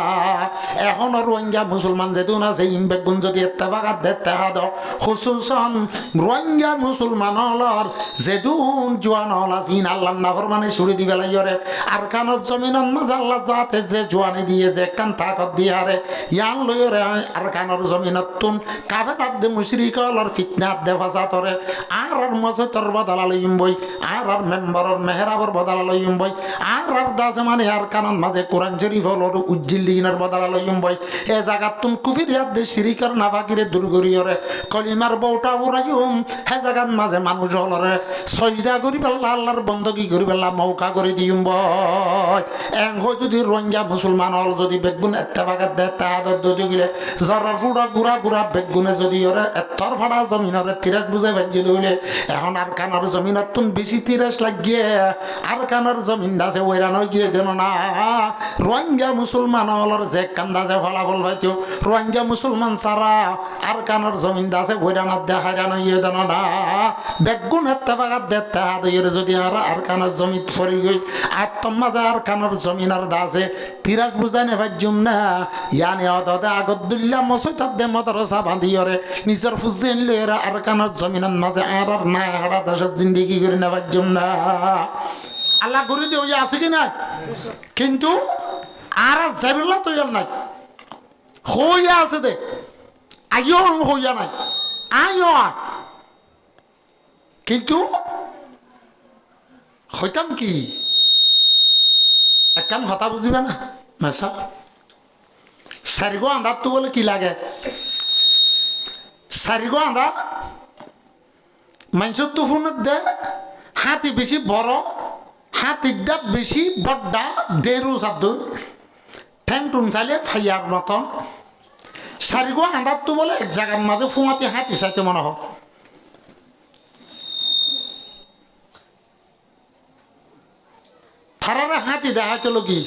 এখন রোহিঙ্গা মুসলমান যেদিন আছে ইন বেগুন যদি এত্তেবাগাত দে তেহাদ খুসুসন রোহিঙ্গা মুসলমান হলর যেদিন জোয়ান হল জিন আল্লাহ নাফরমানে ছুড়ি দি বেলাইরে আর কানত জমিনের মাঝে আল্লাহ যাতে যে জোয়ানি দিয়ে যে কান তাকত দিয়ে আরে ইয়ান লইরে আর কানর জমিনত তুন কাফেরাত দে মুশরিক হলর ফিতনাত দে ফাসাতরে আর মসজিদর বদলা লইম বই আর মেম্বারর মেহরাবর বদলা লইম বই আর দাসে মানে আর কানন মাঝে কোরআন শরীফ হলর উজ্জিল দিনের বদলা লইম বই এ জায়গাত তুন কুফিরিয়াত দে শিরিকর নাফাকিরে দুর্গরিয়রে কলিমার বউটা উড়াইম হে জায়গাত মাঝে মানুষ হলরে সজদা করি পেল্লা আল্লাহর বন্দগি করি পেল্লা মৌকা করে দিম বই এং হয় যদি রোহিঙ্গা মুসলমান হল যদি বেগুন এত্তেবাগাত দে তাহাদর দদি গিলে জরার ফুড়া গুড়া বেগুনে যদি ওরে এত্তর ফাড়া জমিনরে তিরাস বুঝে ভাজ্য দইলে এখন আর কানার জমিনত তুন বেশি তিরাস লাগিয়ে আর কানার জমিন দাসে ওইরান হয়ে গিয়ে দেন না রোহিঙ্গা মুসলমান হলর যে কান্দাসে ফলাফল পাইতেও রোহিঙ্গা মুসলমান সারা আর কানার জমিন দাসে ওইরানার দে হাইরান হয়ে দেন না বেগুন এত্তেবাগাত দে তাহাদর যদি আর কানার জমিত ফরি গই আর তোমাজে আর কানার জমিনার দাসে তিরাস বুঝানে ভাজ্যুম না ইয়ানি অদে আগদুল্লাহ মসজিদ দে মদরসা বাঁধিয়রে নিজের ফুজদিন লইরা আর কানার জমিনার মাঝে আর না হাড়া দেশের জিন্দিগি করে না ভাজ্যুম না আল্লাহ করে দিয়ে ওই আছে কি না কিন্তু আর যাবিল্লা তো নাই হইয়া আছে দে আইও হইয়া নাই আইও কিন্তু হইতাম কি একখান কথা বুঝিবে না মেসা সারিগো আন্ধার তো বলে কি লাগে সারিগো আন্ধা মানুষের তো ফোনত দে হাতি বেশি বড় হাতির দাঁত বেশি বড্ডা দেরু সাধ্য ঠ্যাং টুন চাইলে ফাইয়ার মতন সারিগো আন্ধার তো বলে এক জায়গার মাঝে ফুমাতে হাতি চাইতে মনে হয় থারারে হাতি দেখাইতে কি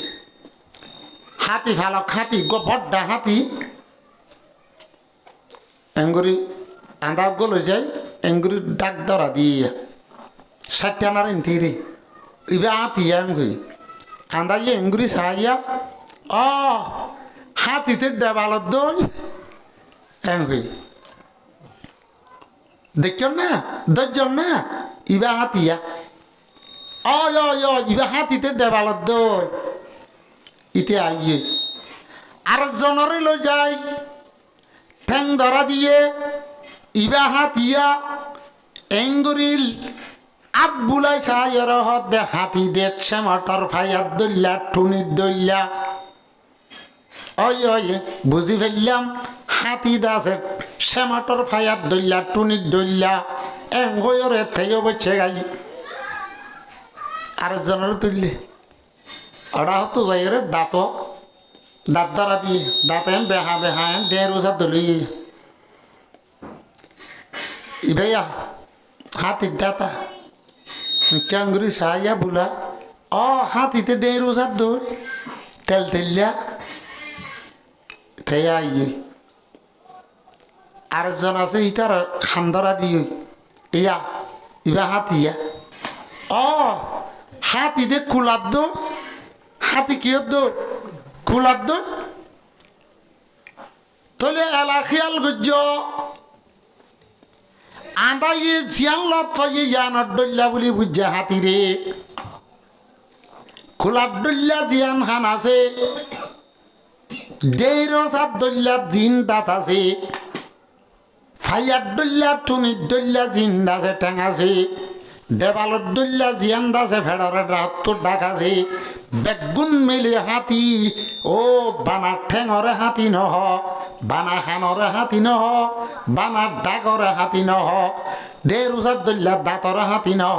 হাতি ফালক হাতি বড্ডা হাতি এঙ্গুরি আন্দার গলে যায় এঙ্গুরি ডাক ধরা দিয়ে 60 আনার ইন্তিরে ইবে হাতিয়া এঙ্গুই আন্দা ইয়ে এঙ্গুরি সাইয়া ও হাতিতে ডেবালত দই এঙ্গুই দেখছেন না দশজন না ইবে হাতিয়া ও ইবে হাতিতে ডেবালত দই ইতে আইয়ে আরেকজনরে লই যায় ঠ্যাং ধরা দিয়ে ইবা হাতিয়া এঙ্গুরিল আব্বুলাই সাহের হদে হাতি দেখছে মটর ফাইয়ার দইলা টুনির দইলা ওই বুঝি ফেললাম হাতি দাসে শ্যামাটর ফাইয়ার দইলা টুনির দইলা এঙ্গরে থেয়ে বসে গাই আরেকজনের তুললে ওরা হতো যাই রে দাঁত দ্বারা দিয়ে দাঁতে বেহা দেড় ওষা দলি ইভাইয়া হাতির দাতা চাঙ্গুরি সাইয়া বুলা ও হাতিতে দেড় ওষার দৌড় তেলিয়া থেয়া ইয়ে আরেকজন আছে ইটার খান্দরা দিয়ে ইয়া ইবা হাতিয়া ও হাতি দে কুলার দো হাতি কি দো কুলার দো তলে এলা খেয়াল গুজ আদাই জিয়ান লত পাই ইয়ানত ডল্লা বলি বুঝছে হাতি রে কুলার ডল্লা জিয়ান হান আছে দেইর সাত ডল্লা জিন দাঁত আছে ফাইয়ার ডল্লা টুনির ডল্লা জিন দাসে ঠ্যাং আছে দেবালত ডল্লা জিয়ান দাসে ফেডারে রাত্তর ডাক আছে বেগুন মেলে হাতি ও বানা ঠেঙরে হাতি নহ বানা খানরে হাতি নহ বানা ডাকরে হাতি নহ দেড় উজার দল্লা দাঁতরে হাতি নহ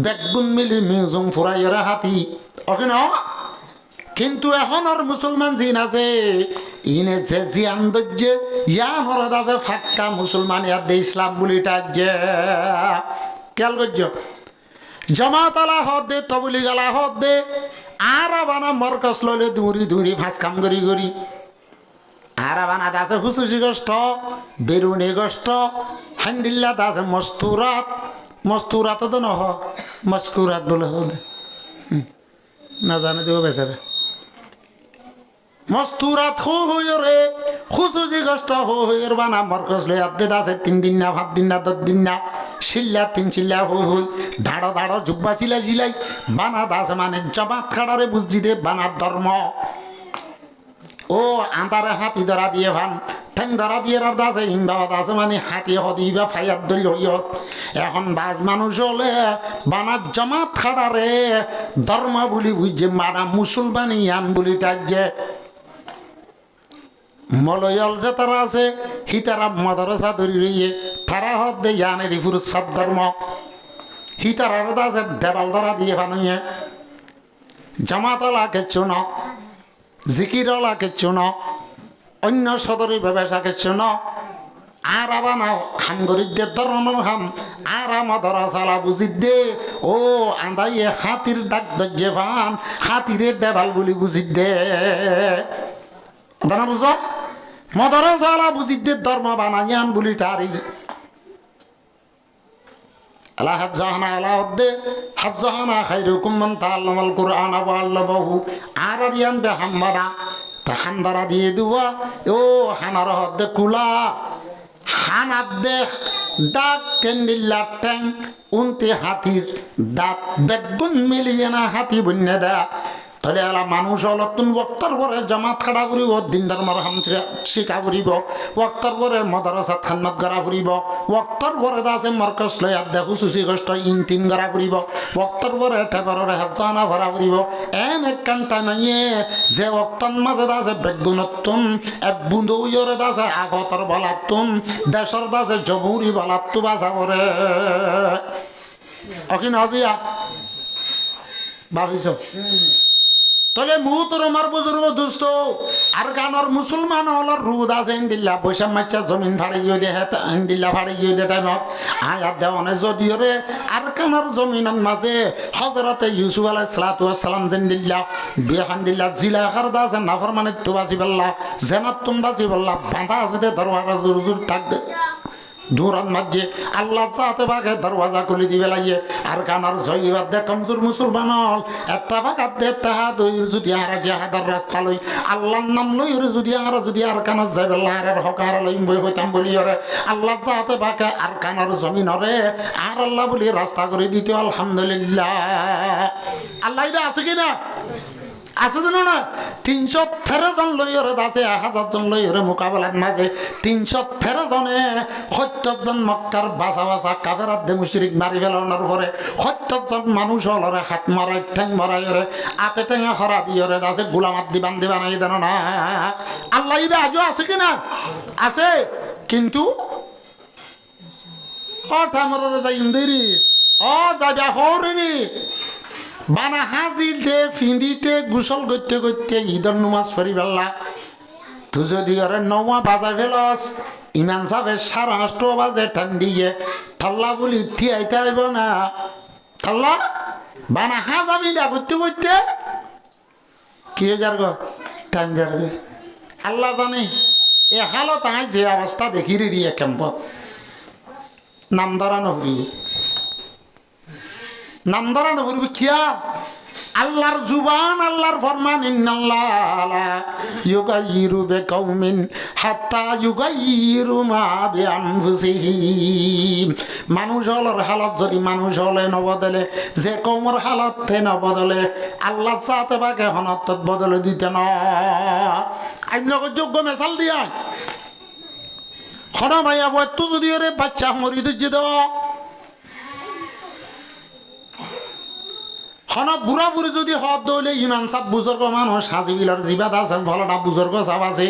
বেগুন মিলি মিউজুম ফুরাইরে হাতি ওকে ন কিন্তু এখন আর মুসলমান জিন আছে ইনে যে জিয়ান দজ্জে ইয়ান হরদ আছে ফাক্কা মুসলমান ইয়াদ দে ইসলাম বলি যে কেল গজ্জ জমাত আলা হদ দে তবলি গালা হদ দে আর বানা মরকস লইলে দূরি দূরি ফাঁস কাম করি করি আর বানা দাসে হুসুসি গোষ্ঠ বেরুনি গোষ্ঠ হ্যান্ডিল্লা দাসে মস্তুরাত মস্তুরাত তো নহ মস্কুরাত বলে হদে না জানে দেব বেচারা মস্তুরাত হো হইরে খুসুজি কষ্ট হো হইর বানা মরকস লই আদে দাসে 3 দিন না 7 দিন না 10 দিন না শিল্লা 3 শিল্লা হো হই ধাড়ো ধাড়ো জুব্বা চিলা চিলাই বানা দাস মানে জমাত খাড়ারে বুঝি দে বানা ধর্ম ও আন্তারে হাতি ধরা দিয়ে ভান ঠ্যাং ধরা দিয়ে আর দাসে হিমবাবা দাসে মানে হাতি হদিবা ফাইয়ার দল হইস এখন বাজ মানুষ হলে বানা জমাত খাড়ারে ধর্ম বলি বুঝছে মানা মুসলমান ইয়ান বলি তাজ্জে মলয়ল যে তারা আছে হি তারা মদরসা ধরি রইয়ে তারা হদ দে ইয়ানের ফুরুত সব ধর্ম হি তারা আছে ডেবাল ধরা দিয়ে ফানুয়ে জামাতলা কেচ্ছু ন জিকিরলা কেচ্ছু ন অন্য সদরি ব্যবসা কেচ্ছু ন আর আবানা খাম গরিদ্দের ধরনের খাম আর মদরা সালা বুঝি দে ও আন্দাইয়ে হাতির ডাক দজ্জে ফান হাতিরে ডেবাল বলি বুঝি দে দানা বুঝ মদরা সালা বুঝি দে ধর্ম বানাইয়ান বলি তারি আলা হাফজাহানা আলা হদ্দে হাফজাহানা খাইরুকুম মান তাআল্লামাল কুরআনা ওয়া আল্লামাহু আরারিয়ান বিহাম্মাদা তাহানদারা দিয়ে দুয়া ও হানার হদ্দে কুলা হানাত দে ডাক কেন্দিল্লা ট্যাং উনতে হাতির দাঁত বেগুন মিলিয়ে না হাতি বন্যা দা তাহলে এলা মানুষ হল তুমি বক্তার পরে জামাত খাড়া করিব দিনদার মারহাম শিকা করিব বক্তার পরে মদরসাত খান্নাত গড়া ফুরিব বক্তার পরে দাসে মরকস লই আর দেখো সুসি কষ্ট ইনতিন গড়া ফুরিব বক্তার পরে ঠেবরে হাফজানা ভরা ফুরিব এন এক কান্টা মাইয়ে যে বক্তন মাঝে দাসে বেগুনতুন এক বুন্দু ইয়রে দাসে আগতর বলাতুন দেশর দাসে জমুরি বলাতু বাসা করে অকিন হাজিয়া ভাবিছ তলে মুহতরমার বুজুর্গ দুস্থ আর গানর মুসলমান হলর রুদ আছে ইন্দিল্লা বৈশাখ মাচ্ছা জমিন ভাড়ে গিয়ে দে ইন্দিল্লা ভাড়ে গিয়ে দে টাইমত আয়াত দেওয়ানে যদিও রে আর কানার জমিনের মাঝে হজরতে ইউসুফ আলাইহিস সালাতু ওয়াস সালাম জিন্দিল্লা বিহানদিল্লা জিলা খারদা আছে নাফর মানে তো বাজি বল্লা জেনাত তুম বাজি বল্লা বাঁধা আছে দে দরওয়াজা জোর জোর টাক দে দূরান মাঝে আল্লাহ চাতে বাঘে দরওয়াজা খুলে দিবে লাগিয়ে আর কানার জয়ীবাদ দে কমজোর মুসলমান হল একটা ভাগাত দে তাহাদ যদি আরা জেহাদার রাস্তা লই আল্লাহর নাম লই যদি আর কানার যাবে লাহারের হকার লই বই হইতাম বলি ওরে আল্লাহ চাতে বাঘে আর কানার জমিন রে আর আল্লাহ বলি রাস্তা করে দিতে আলহামদুলিল্লাহ আল্লাহ এটা আছে কিনা আছে তো না 313 জন লইরে আছে 1000 জন লইরে মোকাবেলার মাঝে 313 জনে 70 জন মক্কার বাসা বাসা কাফেরাত দে মুশরিক মারি ফেলানোর পরে 70 জন মানুষ হলরে হাত মারাই ঠ্যাং মারাই রে আতে ঠ্যাঙে খরা দিয়রে আছে গোলামাত দি বান্ধি বানাই দেন না আল্লাহ ইবা আজও আছে কিনা আছে কিন্তু ও ঠামরে যাই ইন্দেরি ও যাবা হরেনি বানা হাজিতে ফিন্দিতে গোসল করতে করতে ঈদের নামাজ পড়ি বেলা তুই যদি ওরে 9 বাজা ফেলস ইমান সাহেব 8:30 বাজে ঠান্ডিয়ে ঠাল্লা বলি থিয়াইতে আইব না ঠাল্লা বানা হাজাবি দা করতে করতে কি যার গো টাইম যার গো আল্লাহ জানে এ হালত আই যে অবস্থা দেখি রে ক্যাম্পত নাম ধরানো হরি নাম ধরানো করবি কিয়া আল্লাহর জুবান আল্লাহর ফরমান ইন্নাল্লাহ ইউগাইরু বিকাউমিন হাত্তা ইউগাইরু মা বিআনফুসিহিম। মানুষ হলর হালত যদি মানুষ হলে নবদলে যে কৌমর হালত তে নবদলে আল্লাহ চাতে বাকে হনত বদলে দিতে না। আপনাকে যোগ্য মেসাল দিয়া খনা ভাইয়া বয়তো যদি ওরে বাচ্চা মরি দিচ্ছে দেওয়া খনা বুড়া বুড়ি যদি হত দৌলে ইমান সাহ বুজুর্গ মানুষ হাজি বিলার জিবাদ আছে ভালোটা বুজুর্গ সাহ আছে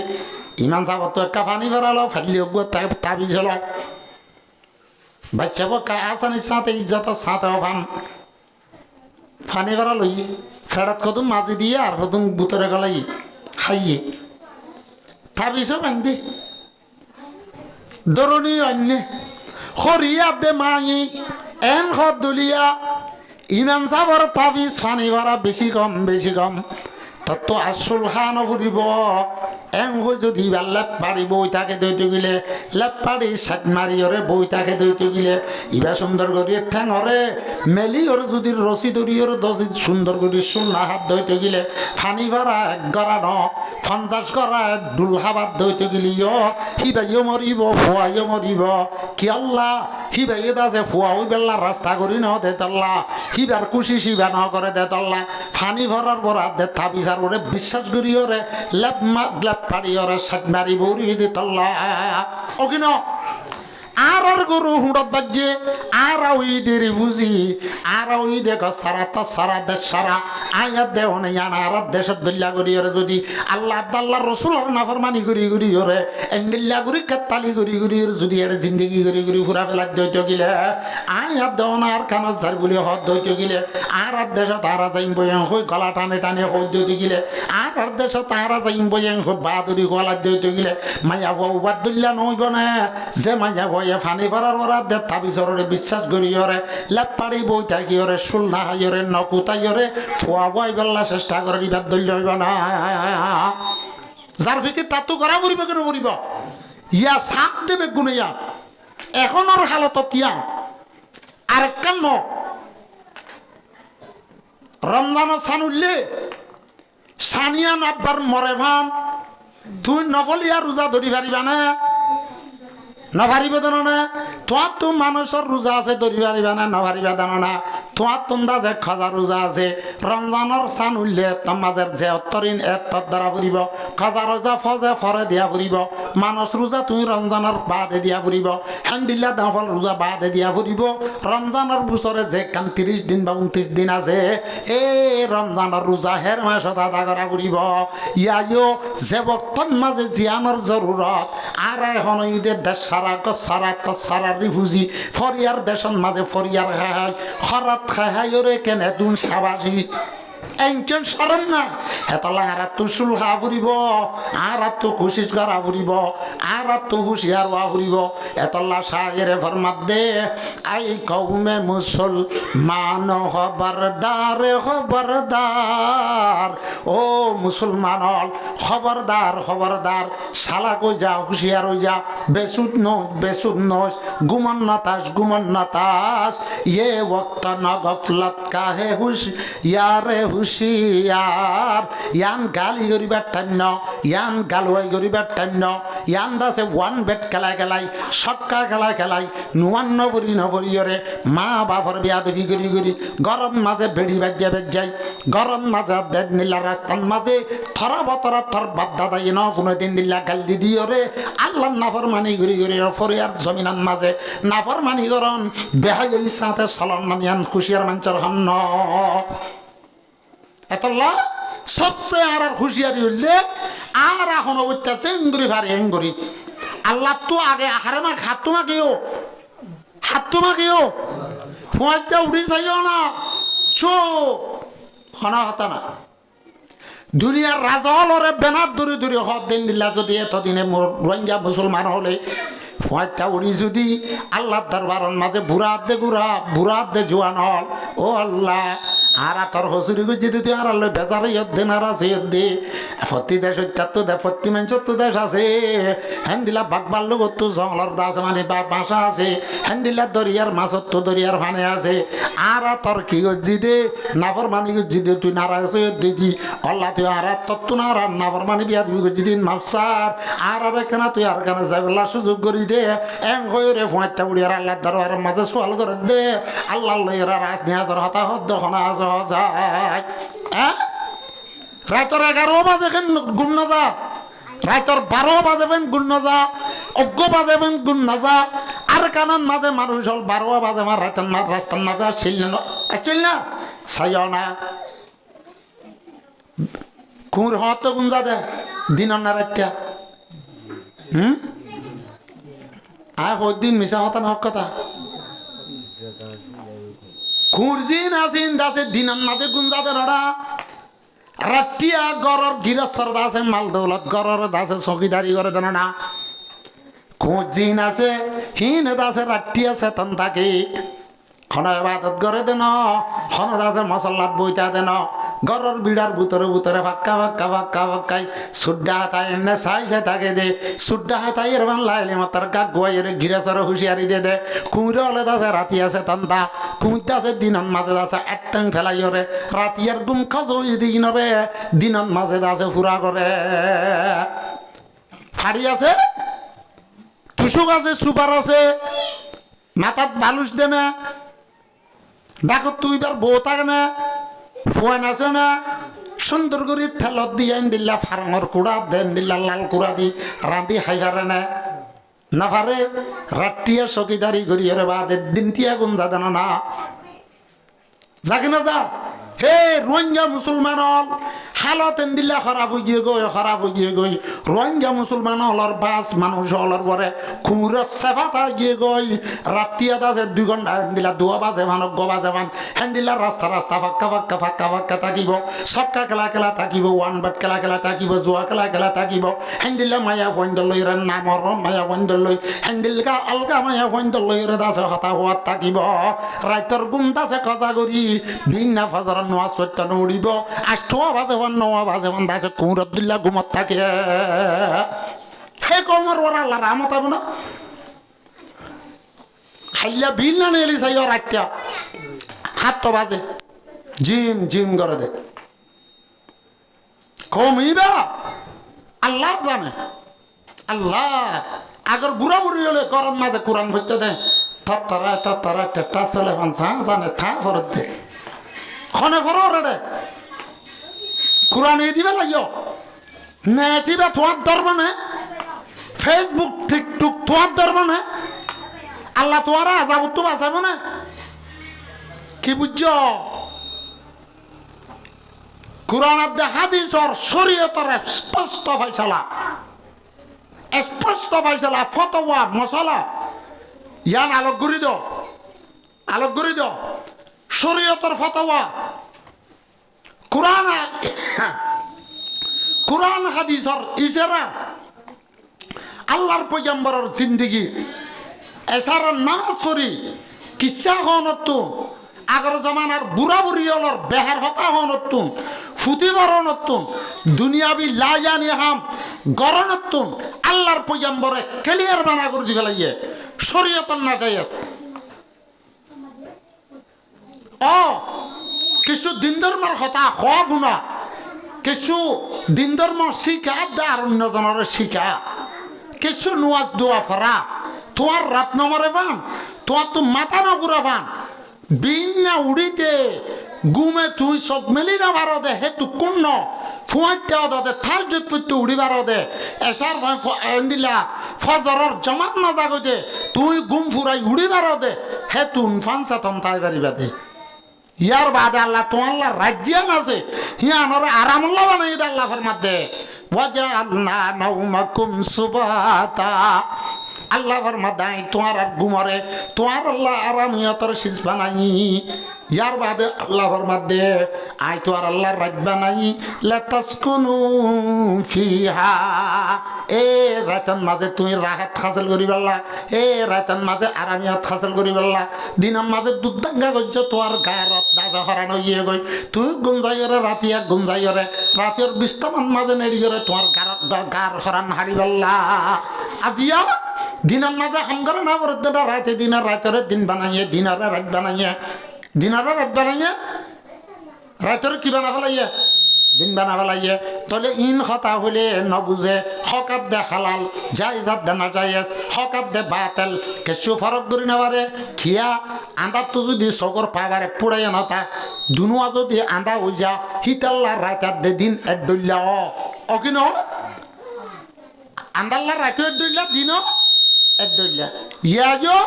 ইমান সাহ তো একটা পানি ভরালো ফেললি তাবি ছিল বাচ্চা কা আসানির সাথে ইজ্জতের সাথে পানি ভরা লই ফেরত কদম মাঝি দিয়ে আর কদম বুতরে গলাই খাইয়ে তাবিসও বান্ধি দরণী অন্য হরিয়া দে মাই এন হত দুলিয়া ইমান সাবর তাবিজ ফানি ভরা বেশি কম তত আসল খান ফুরিব এং হৈ যদি লেপ পাড়ি বই তাকে দইতে গেলে লেপ পাড়ি সাত মারি ওরে বই তাকে দইতে গেলে ইবা সুন্দর করি ঠ্যাং হরে মেলি ওরে যদি রসি ধরি ওরে দশি সুন্দর করি শুলনা হাত দইতে গেলে ফানি ভরা এক গড়া ন 50 গড়া ডুল হাবাত দইতে গেলি হিবাইও মরিব ফুয়াইও মরিব কি আল্লাহ হিবাই আছে ফুয়া ওই বেলা রাস্তা করি ন দে তল্লা হিবার খুশি শিবা ন করে দে তল্লা ফানি ভরার পর দে থাপিস ওরে বিশ্বাস করি ওরে লেপ পাড়ি ওরে সাত মারি বৌরি দি তল্লা ও কিন আর গরু হুঁড়ত বাজে আর ওই দেরি বুঝি আর ওই দেখো সারা তো সারা দেশ সারা আয়াত দেহ নেই আর দেশত দল্লা করি ওরে যদি আল্লাহ আল্লাহ রসুল আর নাফরমানি করি করি ওরে এন্ডিল্লা করি কাতালি করি করি যদি এর জিন্দগি করি করি ফুরা ফেলা দইতে গেলে আয়াত দেহ না আর কানত ঝার বলে হত দইতে গেলে আর দেশত আরা যাইম বইয়াং হই গলা টানে টানে হই দইতে গেলে আর দেশত আরা যাইম বইয়াং হই বাহাদুরি গলা দইতে গেলে মাইয়া বউ বাদ দল্লা নইব না যে মাইয়া বইয়া ফানি ভরার ওরা দে তাবিজরে বিশ্বাস করি ওরে লেপ পাড়ি বই থাকি ওরে শুল না হাই ওরে নকুতাই ওরে ফুয়া বই বেলা চেষ্টা করে ইবাদ দল্য হইব না যার ফিকে তাতু করা মরিব কেন মরিব ইয়া সাপ দেবে গুনে ইয়া এখন আর হালত কিয়া আর কেন রমজানের সান উঠলে সানিয়া নাব্বার মরে ভান তুই নফলিয়া রোজা ধরি পারিবা না নভারিবে জানো না তোমার তো মানুষের রোজা আছে ধরি পারিবা না নভারিবা জানো না তোমার তোমরা যে খাজা রোজা আছে রমজানের সান উঠলে তোমাদের যে অত্তরিন এত্তর দ্বারা ফুরিব খাজা রোজা ফজে ফরে দিয়া ফুরিব মানুষ রোজা তুমি রমজানের বাদে দিয়া ফুরিব হেন্দিল্লা দাফল রোজা বাদে দিয়া ফুরিব রমজানের বছরে যে কাম 30 দিন বা 29 দিন আছে এই রমজানের রোজা হের মাসত আদা করা ফুরিব ইয়াইও যে বর্তন মাঝে জিয়ানোর জরুরত আর এখন ঈদের দেশ সারা রিফুজি ফরিয়ার দেশন মাঝে ফরিয়ার হাই হরাত খাই ওরে কেনে দুন সাবাসী একজন সরম না হেতলা আর তো সুলহা ফুরিব আর তো খুশিস করা ফুরিব আর তো হুশিয়ার হওয়া ফুরিব এতলা শায়েরে ফরমাত দে আই কৌমে মুসলমান খবরদার ও মুসলমান হল খবরদার শালা কই যা হুশিয়ার হই যা বেসুদ নস গুমন নাতাস ইয়ে ওয়াক্ত না গফলত কাহে হুশ ইয়ারে হুশিয়ার ইয়ান গালি করিবার টাইম ন ইয়ান গালুয়াই করিবার টাইম ন ইয়ান দাসে ওয়ান বেট খেলাই সক্কা খেলাই নুয়ান্ন নভরিয়রে মা বাপর বিয়া দেবি করি গরম মাঝে বেড়ি বাজ্যাই গরম মাঝে দেখ নীলা রাস্তার মাঝে থরা বতরা থর বাপ দাদাই ন কোনোদিন নীলা গাল দিদি ওরে আল্লাহ নাফর মানি করি ফরিয়ার জমিনান মাঝে নাফর মানি করন বেহাই সাথে চলন মানিয়ান খুশিয়ার মানুষের হন এতলা সবচেয়ে আর হুঁশিয়ারি হইলে আর এখন অবস্থা চেঙ্গুরি ভারি হেঙ্গুরি আল্লাহ তো আগে আহারে মা হাত তোমাকেও ফুয়াইটা উঠি চাইও না চো খনা হতা না দুনিয়ার রাজা হলরে বেনার দূরে হত দিন দিলা যদি এতদিনে রোহিঙ্গা মুসলমান হলে ফুয়াইটা উড়ি যদি আল্লাহ দরবারের মাঝে বুড়া দে জোয়ান হল ও আল্লাহ আর তোর হসুরি গুজি দিতে আর আল্লাহ বেজারে ইয়দ্দে না আছে ইয়দ্দে ফত্তি দেশ হত্যাত্ত দে ফত্তি মেঞ্চত্ত দেশ আছে হ্যান দিলা বাগবার লোক তো জঙ্গলর দাস মানে বাসা আছে হ্যান দিলা দরিয়ার মাছত্ত দরিয়ার ফানে আছে আর তোর কি গজি দে নাফর মানি গজি দে তুই নারাজ দিদি আল্লাহ তুই আর তত্ত্ব না আর নাফর মানি বিয়া দিবি গজি দিন মাপসার আর এখানে তুই আর কেন যাইবেলা সুযোগ করি দে এং হয়ে রে ফোঁটা উড়িয়ার আল্লাহ দরবারের মাঝে সোয়াল করে দে আল্লাহ লইরা রাজ নিহাজর হতাহত দখনা যায় রাতর 11 বাজে কেন গুণ না যা রাতর 12 বাজে বেন গুণ না যা অজ্ঞ বাজে বেন গুণ না যা আর কানন মাঝে মানুষ হল 12 বাজে মার রাতন মার রাস্তার মাঝে চিল না সাইও না কুঁর হত গুণ যা দে দিন না রাত্য়া আয় দিন মিশা হতা না হক কথা খুঁড়জিন আসিন দাসে দিনান মাঝে গুঞ্জাতে রড়া রাটিয়া গরর গিরস্বর দাসে মাল দৌলত গরর দাসে চকিদারি করে দেন না খুঁড়জিন আছে হিন দাসে রাটিয়া চেতন থাকি খন এবাদত করে দেন খন দাসে মশলাত বইতা দেন গরর বিড়ার ভিতরে ভিতরে ফাক্কা ফাক্কা ফাক্কা ফাক্কাই সুড্ডা হাতায় এনে সাই সাই থাকে দে সুড্ডা হাতাই এর বান লাইলে মাতার গা গোয়াইয়ের গিরাসর হুঁশিয়ারি দে দে কুঁড়ে হলে দাসে রাতি আছে তন্দা কুঁড়তে আছে দিনন মাঝে দাসে একটাং ফেলাই ওরে রাতিয়ার গুম খাজই দিন রে দিনন মাঝে দাসে ফুরা করে ফাড়ি আছে তুষুক আছে সুপার আছে মাথাত বালুস দে না দেখো তুই এবার বউ থাকে না ফোন আছে না সুন্দর করে থেলত দিয়ে দিল্লা ফার্মর কুড়া দেন দিল্লা লাল কুড়া দি রাঁধি হাইফারে না পারে রাত্রিয়া চকিদারি করি রে বাদের দিনটিয়া গুণ যা দেন না যাকে না যা হে রোহিঙ্গা মুসলমান হল হালত দিল্লা খারাপ হয়ে গই রোহিঙ্গা মুসলমান হলর বাস মানুষ হলর পরে খুঁড় সেফাতা গিয়ে গই রাত্রিয়া দাসের 2 ঘন্টা দিলা 2 বাজে মান গ বাজে মান হ্যান দিল্লা রাস্তা রাস্তা ফাক্কা ফাক্কা ফাক্কা ফাক্কা থাকিব সক্কা খেলা খেলা থাকিব ওয়ান বাট খেলা খেলা থাকিব জুয়া খেলা খেলা থাকিব হ্যান দিল্লা মায়া ফইন্দল লই রে নামর মায়া ফইন্দল লই হ্যান দিল্লা আলগা মায়া ফইন্দল লই রে দাসে হতা হওয়াত থাকিব রাইতর গুম দাসে খজা করি ভিন্না ফজর নোয়া সত্য উড়িব 8 বাজে 9 বাজে দাসে কুঁড়ত দিল্লা ঘুমত থাকে হে কমর ওরা আল্লাহ রামত হবে না হাইলা বিল না নেলি চাই রাত্য়া 7 বাজে জিম জিম করে দে কমিবা আল্লাহ জানে আল্লাহ আগর বুড়া বুড়ি হলে গরম মাঝে কোরআন ভরতে দে তত্তরা টেটা চলে জানে থা ফরত দে খনে ফরো রে কোরআন এই দিবে লাগিও নেটিবা তোমার ধর্ম না ফেসবুক টিকটক তোমার ধর্ম না আল্লাহ তোমার আজাব তো বাঁচাবো না কি বুঝছো কোরআন হাদিসর শরীয়তের স্পষ্ট ফাইসালা ফতোয়া মশলা ইয়ান আলোক করি দাও শরীয়তের ফতোয়া কোরআন হাদিসর ইশারা আল্লাহর পয়গম্বরের জিন্দেগির এশারার নামাজ পড়ি কিচ্ছা হনতুন আগর জামানার বুড়া বুড়ি হলর বেহার হতা হনতুন ফুতিবার নতুন দুনিয়াবি লাজানি হাম গরনতুন আল্লাহর পয়গম্বরে ক্লিয়ার বানা করে দিবে লাগিয়ে শরীয়তের না যাই আছে কিছু দিন ধর্মের কথা খোয়াব না কিছু দিন ধর্ম শিখা আর অন্যজনের শিখা কিছু নুয়াজ দোয়া ফরা তোমার রাত নমরে পান তোমার তো মাথা না ঘুরা পান বিন না উড়িতে গুমে তুই সব মেলি না বারো দে হে তু কোন ফুয়াইতেও দে থার যত উড়ি বারো দে এসার দিলা ফজরের জমান না জাগো দে তুই গুম ফুরাই উড়ি বারো দে হে তুন ফানসা তম তাই পারিবা দে ইয়ার বাদে আল্লাহ তো আল্লাহ রাজ্যান আছে হিয়ানরে আরামুল্লাহ বানাই দে আল্লাহ ফরমাত দে ওয়াজআলনা নাওমাকুম সুবাতা আল্লাহ ফরমাত দেয় তোমার আর ঘুমরে তোমার আল্লাহ আরামিয়তর শীষ বানাই ইয়ার বাদে আল্লাহ ফরমাত দে আই তো আর আল্লাহর রাত বানাই লাতাসকুনু ফিহা এ রাতন মাঝে তুই রাহাত হাসিল করি বললা এ রাতন মাঝে আরামিয়ত হাসিল করি বললা দিনের মাঝে দুধ দাঙ্গা করছো তোমার গায়ের দাস মাঝে হরানো ইয়ে গই তুই গুঞ্জাইরে রাতি এক গুঞ্জাইরে রাতের বিস্তমান মাঝে নেড়িয়ে তোমার গার হরান হাড়ি বললা আজিয়া দিনের মাঝে হামগারে না বলতে রাতে দিনের রাতের দিন বানাইয়ে দিনারে রাত বানাইয়ে দিনারে রাত বানাইয়ে রাতের কি বানা ফেলাইয়ে দিন বানা ফেলাইয়ে তাহলে ইন কথা হলে নবুঝে হকাত দে হালাল যাই যাত দে না যাইস হকাত দে বাতেল কিছু ফরক করি না পারে খিয়া আন্দার তো যদি চকর পাবারে পুড়াই না তা দুনুয়া যদি আন্দা হয়ে যা হিতাল্লা রাতার দে দিন এড্ডুল্লা ও কি ন আন্দাল্লা রাতে এড্ডুল্লা দিন এড্ডুল্লা ইয়াজো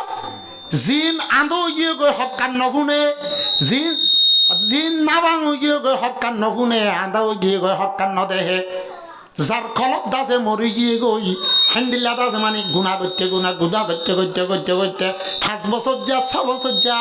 জিন আন্দো ইয়ে গই হকান নফুনে জিন দিন না ভাঙো গিয়ে গই হকান নফুনে আন্দাও গিয়ে গই হকান নদেহে যার খলপ দাসে মরি গিয়ে গই হ্যান্ডিল্লা দাসে মানে গুণা করতে করতে 5 বছর যা 6 বছর যা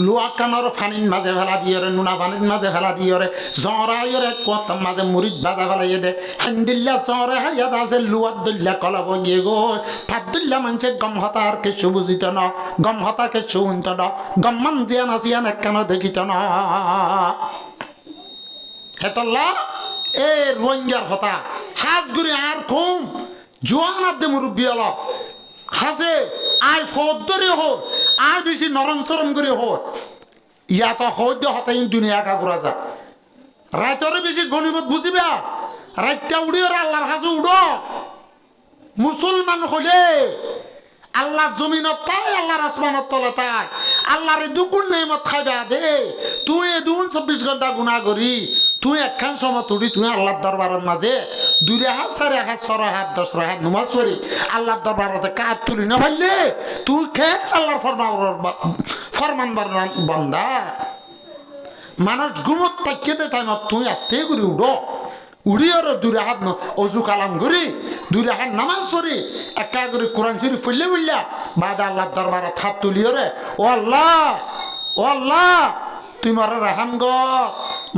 লোয়া কানর ফানির মাঝে ফেলা দিয়ে রে নুনা ফানির মাঝে ফেলা দিয়ে রে জরাইয়ের কত মাঝে মুড়িদ বাজা ফেলাইয়ে দে হ্যান্ডিল্লা জরে হাইয়া দাসে লুয়ার দল্লা কলব গিয়ে গই থাদ্দুল্লা মানুষের গম হতা আর কিছু বুঝিত না গম হতা কিছু শুনত না গম মান জিয়ান আসিয়ান একখান দেখিত না হেতল্লা এ রোহিঙ্গার হতা হাজ গুরি আর কম জোয়ানার দে মুরব্বী অলপ হাজে আয় ফদ্দরে হোক আয় বেশি নরম সরম করে হোক ইয়া তো হদ্য হতাই দুনিয়া কাকুরা যা রাইতরে বেশি গণিমত বুঝিবা রাইতটা উড়িয়ে আল্লাহর হাজু উড়ো মুসলমান হলে আল্লাহ জমিনত তাই আল্লাহর আসমানত তলে তাই আল্লাহর দুগুণ নেমত খাইবা দে তুই দুন 24 ঘন্টা গুণা করি তুই একখান সময় তুড়ি তুই আল্লাহর দরবারের মাঝে 2 হাত 4 হাত 6 হাত 10 হাত নমাজ পড়ি আল্লাহর দরবারতে কাজ তুলি না পারলে তুই খে আল্লাহর ফরমান বান্দা মানুষ ঘুমত তাকিয়ে টাইমত তুই আসতে করি উড়ো উড়িয়ে 2 হাত অজু কালাম করি 2 হাত নামাজ পড়ি একা করে কোরআন শরীফ পড়লে বললা বাদ আল্লাহর দরবারে হাত তুলিও রে ও আল্লাহ তুই মর রাহাম গ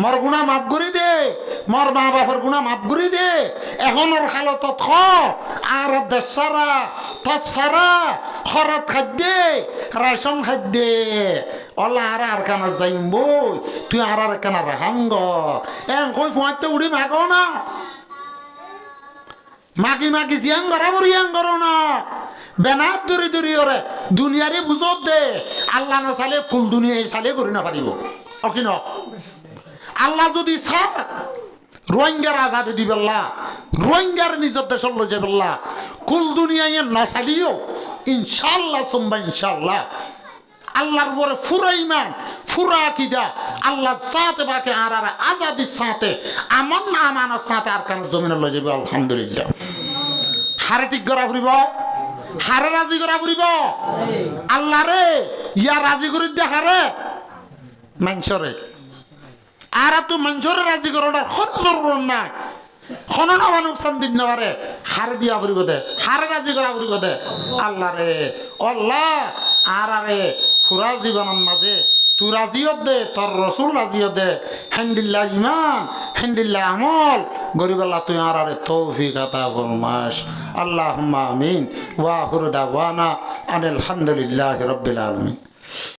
মর গুণা মাফ করি দে মর মা বাপের গুণা মাফ করি দে এখন ওর হালত আর দেশ সারা তস সারা খরচ খাদ্যে রেশন খাদ্যে ওলা আর কানা যাইম বই তুই আর কানা রাহাম গ কই ফুয়াতে উড়ি মাগো না মাগি জিয়াং বরাবর ইয়াং করো না বেনাত দূরি ওরে দুনিয়ারে বুঝত দে আল্লাহ না চালে কুল দুনিয়ায় চালে করি না পারিব অকি ন আল্লাহ যদি চা রোহিঙ্গার আজাদে দিবেল্লা রোহিঙ্গার নিজের দেশের লই যাবেল্লা কুল দুনিয়ায় না চালিও ইনশাল্লাহ সোমবা ইনশাল্লাহ আল্লাহর পরে ফুরা ইমান ফুরা আকিদা আল্লাহ সাথে বাকি আর আজাদির সাথে আমার না আমানের সাথে আর কান জমিনে লই যাবে আলহামদুলিল্লাহ হারে ঠিক করা ফুরিব হারে রাজি করা ফুরিব আল্লাহ রে ইয়া রাজি করি দেখারে মানুষরে আর তো মানুষরে রাজি করার কোনো জরুরত নাই কোনো না মানুষ দিন না পারে হারে দিয়া ফুরিব দে হারে রাজি করা ফুরিব দে আল্লাহ রে আল্লাহ আর আরে ফুরা জীবনের মাঝে তুই রাজিও দে তোর রসুল রাজিও দে হেন্দিল্লা ইমান হেন্দিল্লা আমল গরিবাল্লাহ তুই আর আরে তৌফিক আতা ফরমাস আল্লাহুম্মা আমিন ওয়া আখিরু দাওয়ানা আনিল হামদুলিল্লাহি রাব্বিল আলামিন।